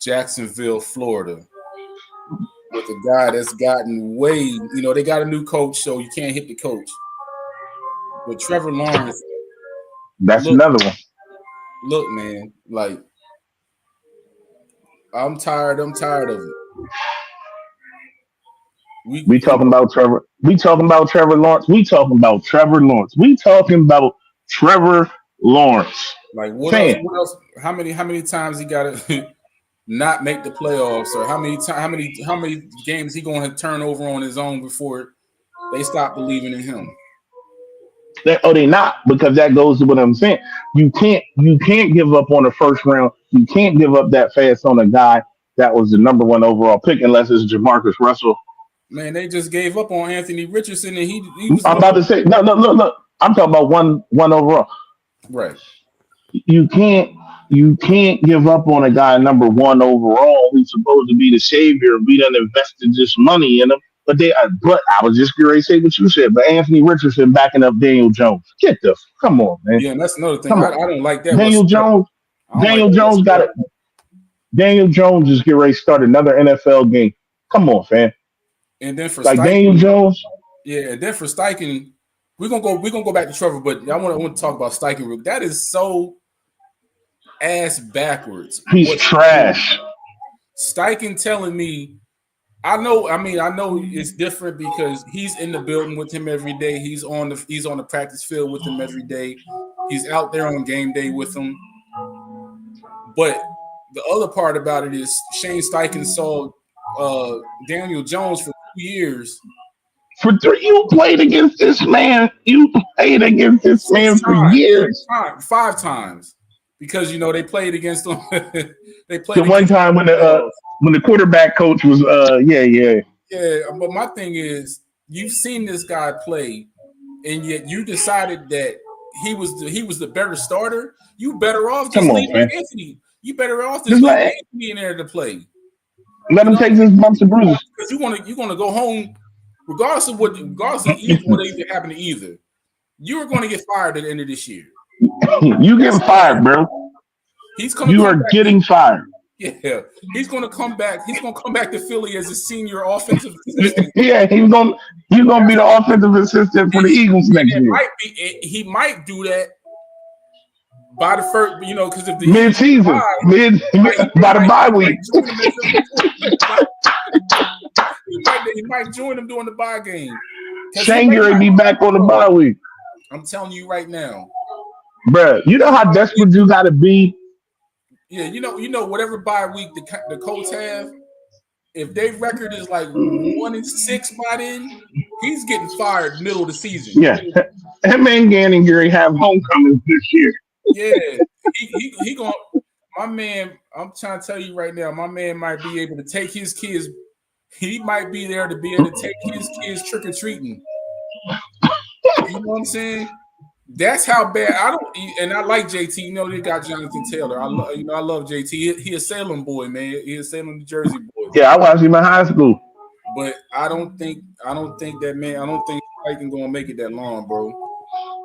Jacksonville, Florida, with a guy that's gotten way. You know, they got a new coach, so you can't hit the coach. But Trevor Lawrence, That's another one. look, man, like I'm tired of it. We talking about Trevor. We talking about Trevor Lawrence. We talking about Trevor Lawrence. We talking about Trevor Lawrence. Like what else? Fam, What else? How many times he got to not make the playoffs, or how many games he going to turn over on his own before they stop believing in him? they not, because that goes to what I'm saying. You can't give up on the first round. You can't give up that fast on a guy that was the number one overall pick unless it's Jamarcus Russell. Man, they just gave up on Anthony Richardson, and he was. I'm about to say no. Look. I'm talking about one overall. Right. You can't give up on a guy number one overall who's supposed to be the savior. We done invested this money in him, but I was just going to say what you said. But Anthony Richardson backing up Daniel Jones. Come on, man. Yeah, and that's another thing. I don't like that. Daniel Jones got it. Daniel Jones is getting ready to start another NFL game. Come on, fam. And then for like Steichen, Daniel Jones. Yeah, and then for Steichen, we're gonna go back to Trevor, but I want to talk about Steichen. That is so ass backwards. He's trash. Steichen telling me, I know it's different because he's in the building with him every day. He's on the practice field with him every day. He's out there on game day with him. But the other part about it is Shane Steichen saw Daniel Jones for 2 years. For 3, you played against this man. For years. 5 times. Because they played against him. They played the one time when the quarterback coach was Yeah, but my thing is, you've seen this guy play, and yet you decided that he was the better starter. You better off just leaving Anthony. You better off just leaving Anthony in there to play. Let him take his bumps and bruises. Because you're gonna go home, regardless of what either happened to either. You are going to get fired at the end of this year. You getting fired, bro. You are getting fired. Yeah, he's going to come back. He's going to come back to Philly as a senior offensive assistant. Yeah, you're going to be the offensive assistant for the Eagles next year. He might do that by the first, because if the mid-season, by the bye week. He might join them during the bye game. Shanger be back on the bye week. I'm telling you right now, bruh. You know how desperate you got to be. Yeah, whatever bye week the Colts have, if their record is like 1-6 by then, he's getting fired middle of the season. Yeah, him and Gannon Gary have homecoming this year. Yeah, he going. My man, I'm trying to tell you right now, my man might be able to take his kids. He might be there to be able to take his kids trick or treating. You know what I'm saying? That's how bad. I like JT. They got Jonathan Taylor. I love JT. He a Salem boy, man. He a Salem, New Jersey boy. Yeah, I watched him in high school. But I don't think that man. I don't think Steichen gonna make it that long, bro.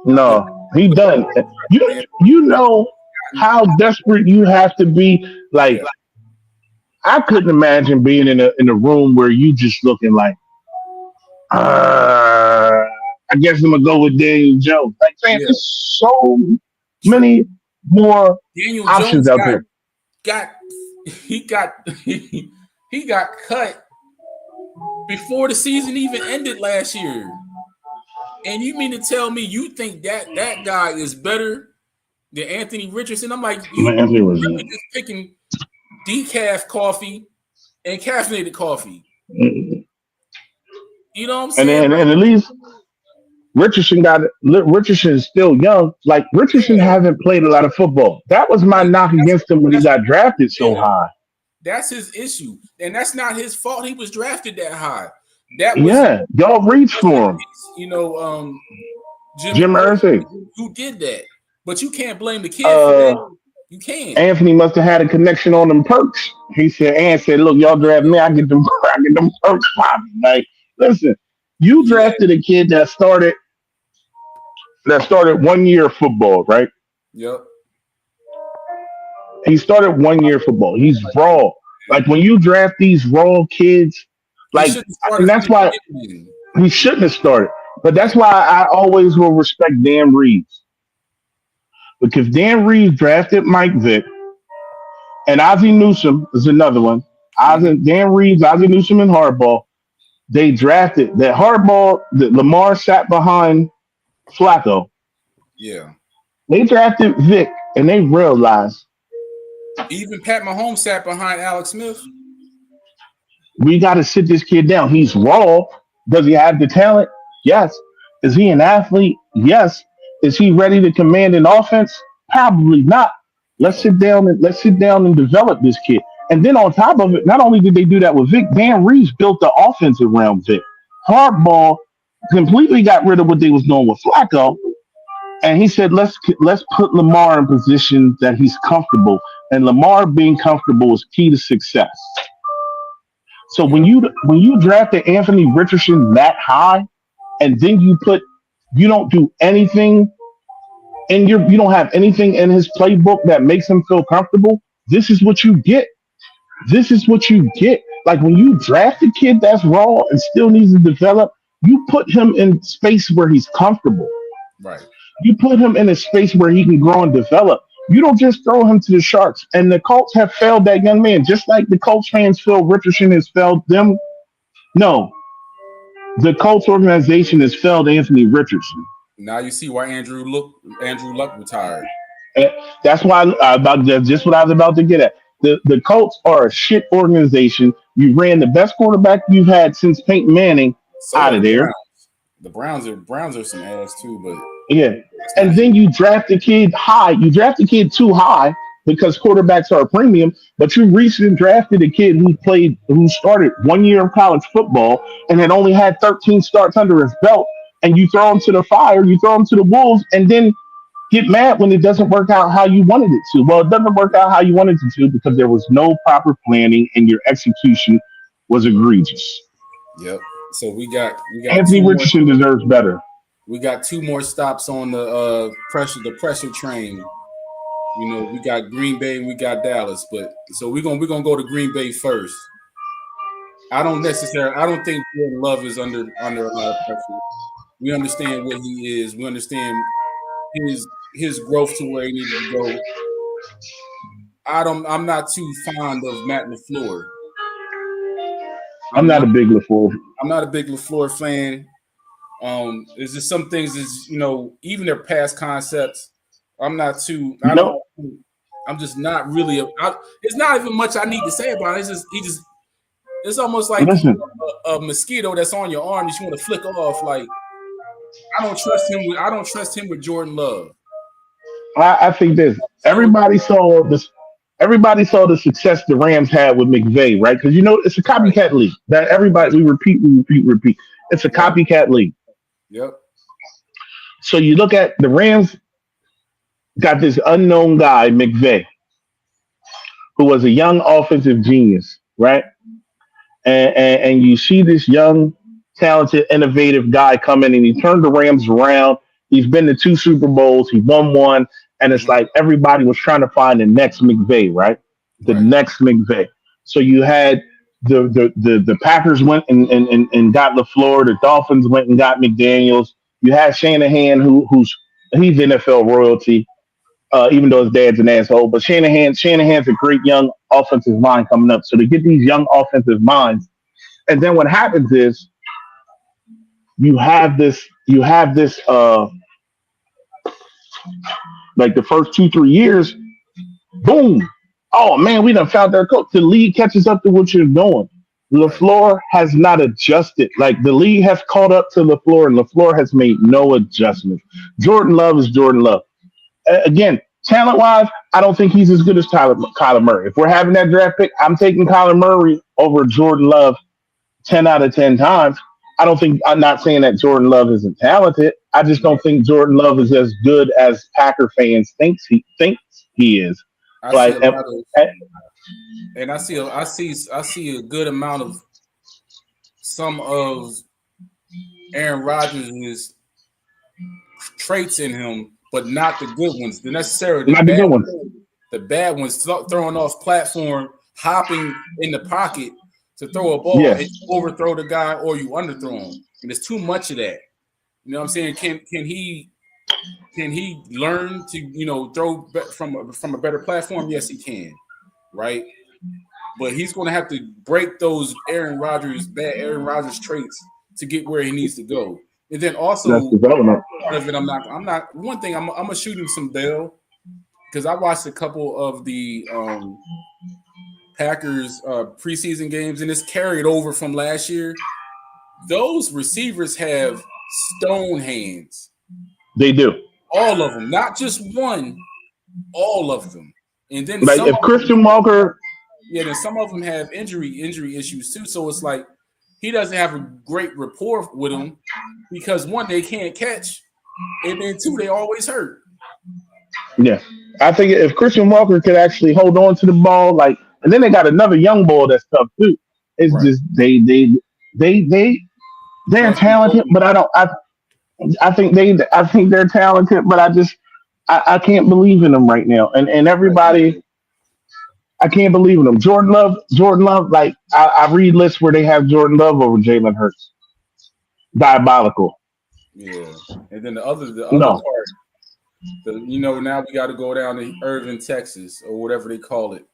No, he done. You know how desperate you have to be. Like, I couldn't imagine being in a room where you just looking like, I guess I'm gonna go with Daniel Jones. Like, man, there's so many more Daniel options Jones out there. He got cut before the season even ended last year. And you mean to tell me you think that guy is better than Anthony Richardson? I'm like, you're really just picking decaf coffee and caffeinated coffee. You know what I'm saying? And at least Richardson is still young. Like, Richardson hasn't played a lot of football. That was my knock against him when he got drafted so high. That's his issue. And that's not his fault. He was drafted that high. Y'all reached for him. Jim Irsay, who did that. But you can't blame the kid for that. You can't. Anthony must have had a connection on them perks. He said, look, y'all draft me, I get them perks popping. Like, listen, you drafted a kid that started that started 1 year of football, right? Yep. He started 1 year of football. He's raw. Like when you draft these raw kids, He like, should have and started from that's the why beginning. he shouldn't have started. But that's why I always will respect Dan Reeves, because Dan Reeves drafted Mike Vick, and Ozzie Newsome is another one. Mhm. Dan Reeves, Ozzie Newsome, and Harbaugh. They drafted that Harbaugh. That Lamar sat behind Flacco. Yeah. They drafted Vic, and they realized Even Pat Mahomes sat behind Alex Smith. we got to sit this kid down. He's raw. Does he have the talent? Yes. Is he an athlete? Yes. Is he ready to command an offense? Probably not. No. Let's sit down and develop this kid. And then on top of it, not only did they do that with Vic, Dan Reeves built the offense around Vic. Hardball completely got rid of what they was doing with Flacco, and he said, let's put Lamar in position that he's comfortable. And Lamar being comfortable is key to success. So Yeah. when you drafted Anthony Richardson that high, and then you don't do anything, and you don't have anything in his playbook that makes him feel comfortable. This is what you get. This is what you get. Like when you draft a kid that's raw and still needs to develop, you put him in space where he's comfortable. Right. You put him in a space where he can grow and develop. You don't just throw him to the Sharks. And the Colts have failed that young man, just like the Colts fans feel Richardson has failed them. No, the Colts organization has failed Anthony Richardson. Now you see why Andrew Luck retired. And that's why that's just what I was about to get at. The Colts are a shit organization. You ran the best quarterback you've had since Peyton Manning So out are of the there. Browns. The Browns are some ass too, but Yeah. it's not And here. then you draft the kid high. You draft the kid too high because quarterbacks are a premium, but you recently drafted a kid who started 1 year of college football and had only had 13 starts under his belt. And you throw him to the fire, you throw him to the wolves, and then get mad when it doesn't work out how you wanted it to. Well, it doesn't work out how you wanted it to because there was no proper planning and your execution was egregious. Yep. So we got Anthony Richardson deserves better. two more stops on the pressure train. You know, we got Green Bay and we got Dallas, but so we're gonna go to Green Bay first. I don't think Jordan Love is under a lot of pressure. We understand what he is. We understand his growth to where he needed to go. I'm not too fond of Matt LaFleur. I'm I'm not not a big LaFleur. I'm not a big LaFleur fan. There's just some things even their past concepts. I'm not too. I don't. No, I'm just not really. It's not even much I need to say about it. It's just he just. It's almost like listen. a mosquito that's on your arm that you want to flick off. Like I don't trust him with Jordan Love. I think this. So Everybody saw this. Everybody saw the success the Rams had with McVay, right? Because it's a right, copycat league. That right, everybody we repeat. It's a right. copycat league. Yep. So you look at the Rams got this unknown guy McVay, who was a young offensive genius, right? And you see this young, talented, innovative guy come in and he turned the Rams around. He's been to two Super Bowls. He won one. And it's Hmm. like everybody was trying to find the next McVay, right? The Right. next McVay. So you had the Packers went and got LaFleur. The Dolphins went and got McDaniels. You had Shanahan, he's NFL royalty, even though his dad's an asshole. But Shanahan's a great young offensive mind coming up. So to get these young offensive minds, and then what happens is you have this like the first 2 3 years, boom. Oh man, we done found their coach. The league catches up to what you're doing. Right. LaFleur has not adjusted. Like the league has caught up to LaFleur, and LaFleur has made no adjustments. Jordan Love is Jordan Love. Again, talent wise, I don't think he's as good as Kyler Murray. If we're having that draft pick, I'm taking Kyler Murray over Jordan Love 10 out of 10 times. I'm not saying that Jordan Love isn't talented. I just don't think Jordan Love is as good as Packer fans thinks he is. I see Like, a lot of, and I see a good amount of some of Aaron Rodgers' traits in him, but not the good ones. The necessarily Not the good ones. The bad ones, throwing off platform, hopping in the pocket to throw a ball and overthrow the guy, or you underthrow him. And there's too much of that. You know what I'm saying? Can he learn to throw from a better platform? Yes, he can. Right. But he's going to have to break those Aaron Rodgers traits to get where he needs to go. And then also part of it, I'm not. One thing, I'm gonna shoot him some bail because I watched a couple of the Packers preseason games, and it's carried over from last year. Those receivers have stone hands. They do. All of them, not just one. All of them. And then like if Christian Walker. Yeah, then some of them have injury issues too. So it's like he doesn't have a great rapport with them because one, they can't catch, and then two, they always hurt. Yeah, I think if Christian Walker could actually hold on to the ball, and then they got another young ball that's tough too. It's just they're talented, but I think they're talented, but I can't believe in them right now, and everybody. I can't believe in them. Jordan Love. Like I read lists where they have Jordan Love over Jalen Hurts. Diabolical. Yeah, and then the other part. Now we got to go down to Irving, Texas, or whatever they call it.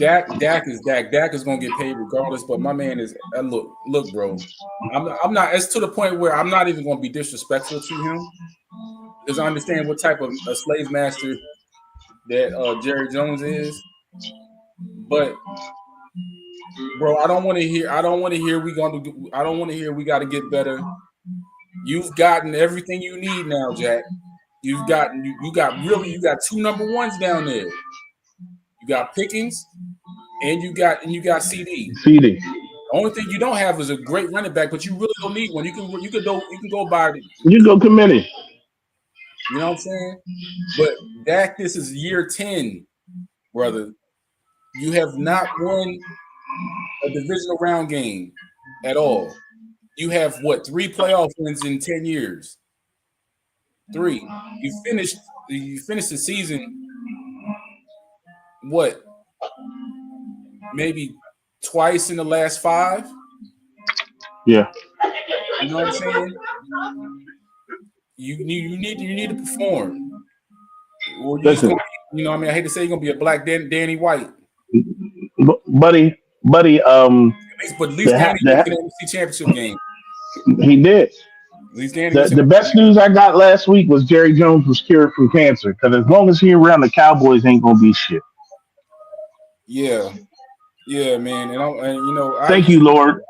Dak is Dak. Dak is gonna get paid regardless. But my man is look, bro. I'm not. It's to the point where I'm not even gonna be disrespectful to him because I understand what type of a slave master that Jerry Jones is, but bro, I don't want to hear we got to get better. You've gotten everything you need now, Jack. You got two number ones down there. You got Pickens and you got CD. CD. The only thing you don't have is a great running back, but you really don't need one. You can go buy it. You go committee. You know what I'm saying? But Dak, this is year 10, brother. You have not won a divisional round game at all. You have 3 playoff wins in 10 years? 3. You finished the season maybe twice in the last 5? Yeah. You know what I'm saying? You need to perform. Or Listen, I hate to say you're gonna be a black Danny White. Buddy. But at least Danny went to the NFC Championship game. He did. At least Danny the best news I got last week was Jerry Jones was cured from cancer. Because as long as he's around, the Cowboys ain't gonna be shit. Yeah, man. Thank you, Lord.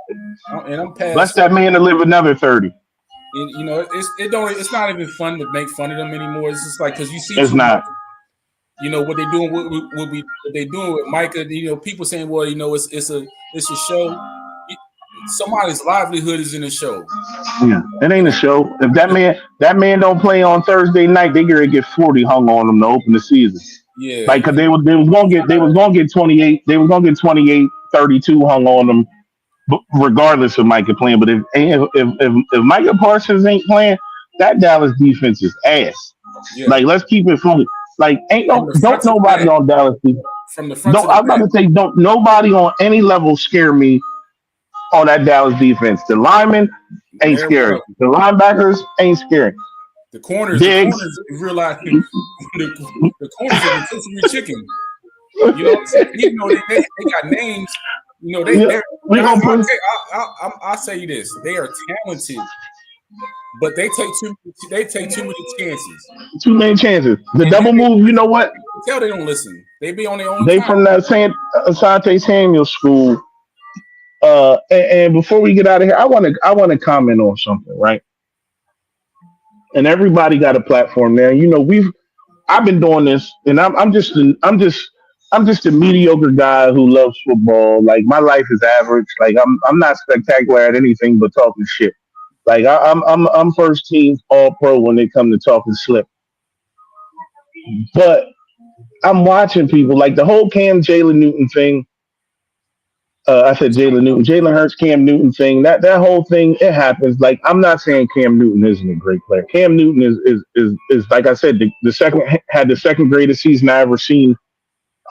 And I'm past. Bless that man to live another 30. And, it's not even fun to make fun of them anymore. It's just like because you see it's not. What they doing what they doing with Micah. People saying, well, it's a show. Somebody's livelihood is in the show. Yeah, it ain't a show. If that man don't play on Thursday night, they gonna get 40 hung on them to open the season. Yeah, because they was gonna get 28. They was gonna get 28, 32 hung on them. Regardless of Micah playing, but if Micah Parsons ain't playing, that Dallas defense is ass. Yeah. Let's keep it funny. Don't nobody on Dallas defense. From the front. I'm about to say, don't nobody on any level scare me on that Dallas defense. The linemen ain't scary. The linebackers ain't scary. The corners realize the corners are rotisserie chicken. You know what I'm saying? Even though they got names. I'll say this: they are talented, but they take too many chances. Too many chances. The double move. You know what? Tell they don't listen. They be on their own. They from that Asante Samuel school. And before we get out of here, I want to comment on something, right? And everybody got a platform there. I've been doing this, and I'm just a mediocre guy who loves football. My life is average. I'm not spectacular at anything but talking shit. I'm first team all pro when they come to talking slip. But I'm watching people the whole Cam Jalen Newton thing. I said Jalen Newton, Jalen Hurts, Cam Newton thing. That whole thing, it happens. Like, I'm not saying Cam Newton isn't a great player. Cam Newton is like I said, the second had the second greatest season I ever seen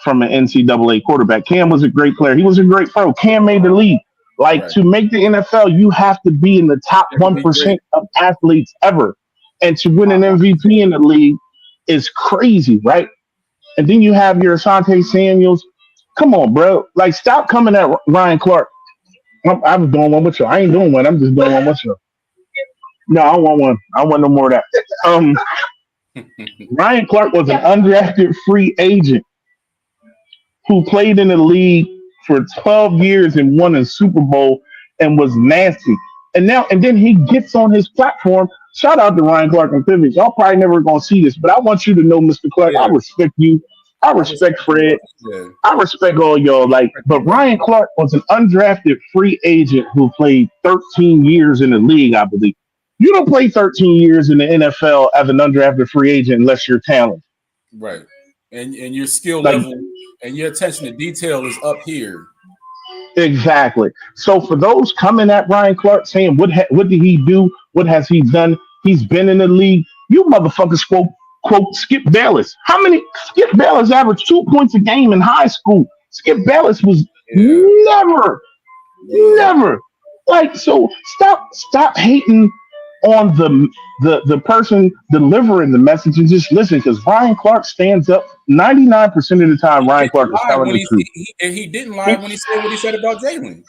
from an NCAA quarterback. Cam was a great player. He was a great pro. Cam made the league. Like, Right. to make the NFL, you have to be in the top You have to be 1% of athletes ever. And to win an MVP in the league is crazy, right? And then you have your Asante Samuels. Come on, bro. Like, stop coming at Ryan Clark. I was doing one with you. I ain't doing one. I'm just doing one with you. No, I don't want one. I don't want no more of that. Ryan Clark was an undrafted free agent who played in the league for 12 years and won a Super Bowl and was nasty. And then he gets on his platform. Shout out to Ryan Clark and Pivot. Y'all probably never gonna see this, but I want you to know, Mr. Clark, I Yeah. respect you. I respect Fred. Yeah. I respect all y'all. Like, but Ryan Clark was an undrafted free agent who played 13 years in the league, I believe. You don't play 13 years in the NFL as an undrafted free agent unless you're talented. Right. And your skill Like, level and your attention to detail is up here. exactly. So for those coming at Ryan Clark saying, what did he do? What has he done? He's been in the league. You motherfuckers quote Skip Bayless. How many? Skip Bayless averaged 2 points a game in high school. Skip Bayless was never like, so stop hating on the person delivering the message and just listen, because Ryan Clark stands up 99% of the time. Ryan Clark is telling the truth. He didn't lie when he said what he said about Jalen.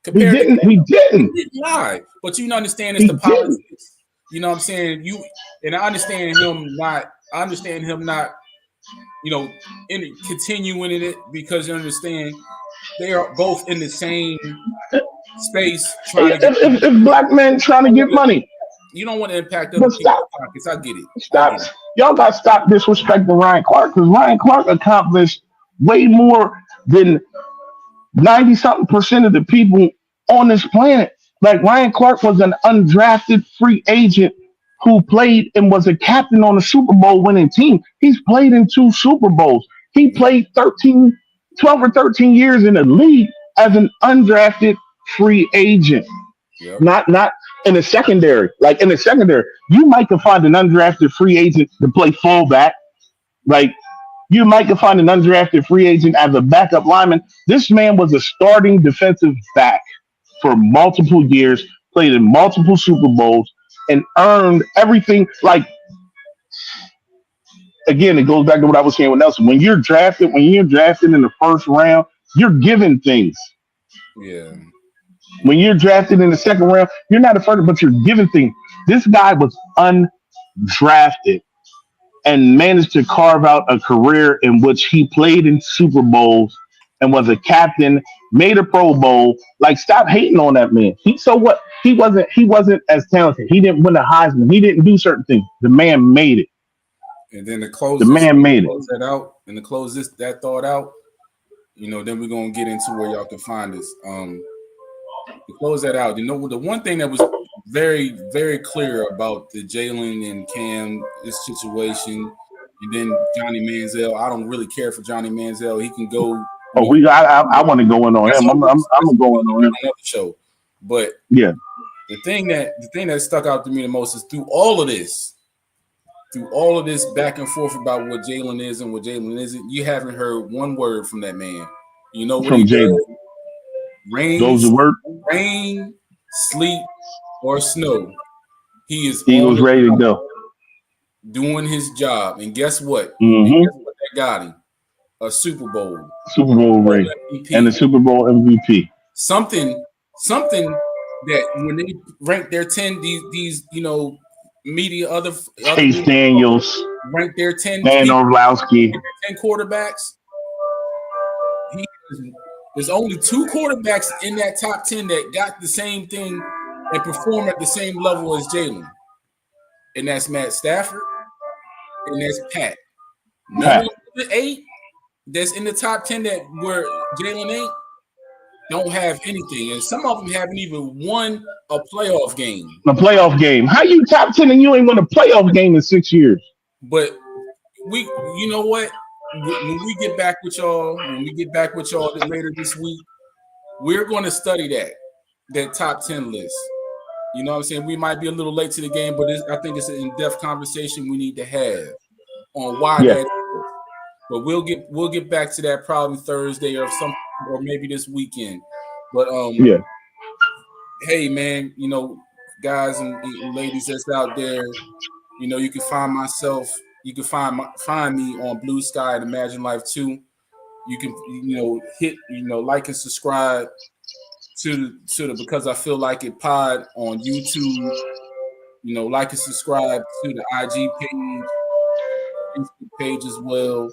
He didn't. He didn't lie. But you understand it's the politics. You know what I'm saying? I understand him not, continuing in it, because you understand they are both in the same space trying to get if black men trying to get money. You don't want to impact other people's pockets. I get it. Stop. Y'all got to stop disrespecting Ryan Clark, because Ryan Clark accomplished way more than 90-something% of the people on this planet. Like, Ryan Clark was an undrafted free agent who played and was a captain on a Super Bowl winning team. He's played in 2 Super Bowls. He played 12 or 13 years in the league as an undrafted free agent. Yep. Not in the secondary. Like, in the secondary, you might can find an undrafted free agent to play fullback. Like, you might can find an undrafted free agent as a backup lineman. This man was a starting defensive back for multiple years, played in multiple Super Bowls, and earned everything. Like, again, it goes back to what I was saying with Nelson. When you're drafted in the first round, you're given things. Yeah. When you're drafted in the second round, you're not a first, but you're given things. This guy was undrafted and managed to carve out a career in which he played in Super Bowls and was a captain, made a Pro Bowl. Like, stop hating on that man. So what? He wasn't as talented. He didn't win a Heisman. He didn't do certain things. The man made it. And then to close that out, and to close that thought out, then we're gonna get into where y'all can find us. To close that out, the one thing that was very, very clear about the Jalen and Cam, this situation, and then Johnny Manziel. I don't really care for Johnny Manziel. He can go. I want to go in on him. I'm going on him. Another show, but yeah, the thing that stuck out to me the most is through all of this back and forth about what Jalen is and what Jalen isn't, you haven't heard one word from that man. You know what from Jalen? Rain, sleet, or snow. He was ready to go, doing his job. And guess what? Mm-hmm. And guess what that got him? A Super Bowl ring, and the Super Bowl MVP. Something that when they rank their 10, these media, other Chase Daniels rank their 10, Dan Orlowski, 10 quarterbacks. There's only 2 quarterbacks in that top 10 that got the same thing and perform at the same level as Jalen, and that's Matt Stafford, and that's Pat. None of the 8 that's in the top 10 that where Jalen ain't don't have anything, and some of them haven't even won a playoff game. How you top 10 and you ain't won a playoff game in 6 years? But you know what? When we get back with y'all later this week, we're going to study that top 10 list. You know what I'm saying? We might be a little late to the game, but I think it's an in-depth conversation we need to have on why that is. But we'll get back to that probably Thursday or maybe this weekend. But hey man, you know, guys and ladies that's out there, you know, you can find me on Blue Sky and Imagine Life 2. You can, you know, hit, you know, like and subscribe to the Because I Feel Like It pod on YouTube. You know, like and subscribe to the IG page, Facebook page as well.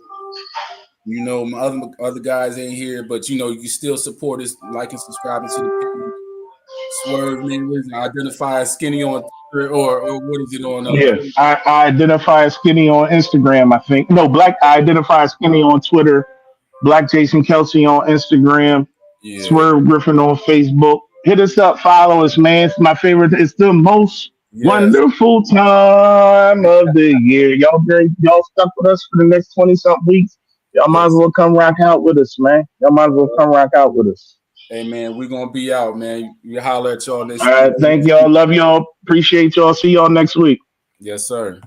You know, my other guys ain't here, but you know, you can still support us, like and subscribing to the page. Swerve Niggas, identify as skinny on Twitter, or what is it on? I identify as skinny on Instagram. I think I identify as skinny on Twitter. Black Jason Kelsey on Instagram. Swerve Griffin on Facebook. Hit us up, follow us, man. It's my favorite. It's the most wonderful time of the year. Y'all stuck with us for the next 20-something weeks. Y'all might as well come rock out with us, man. Y'all might as well come rock out with us. Hey, man, we're going to be out, man. You holler at y'all this All right, thank y'all. Love y'all. Appreciate y'all. See y'all next week. Yes, sir.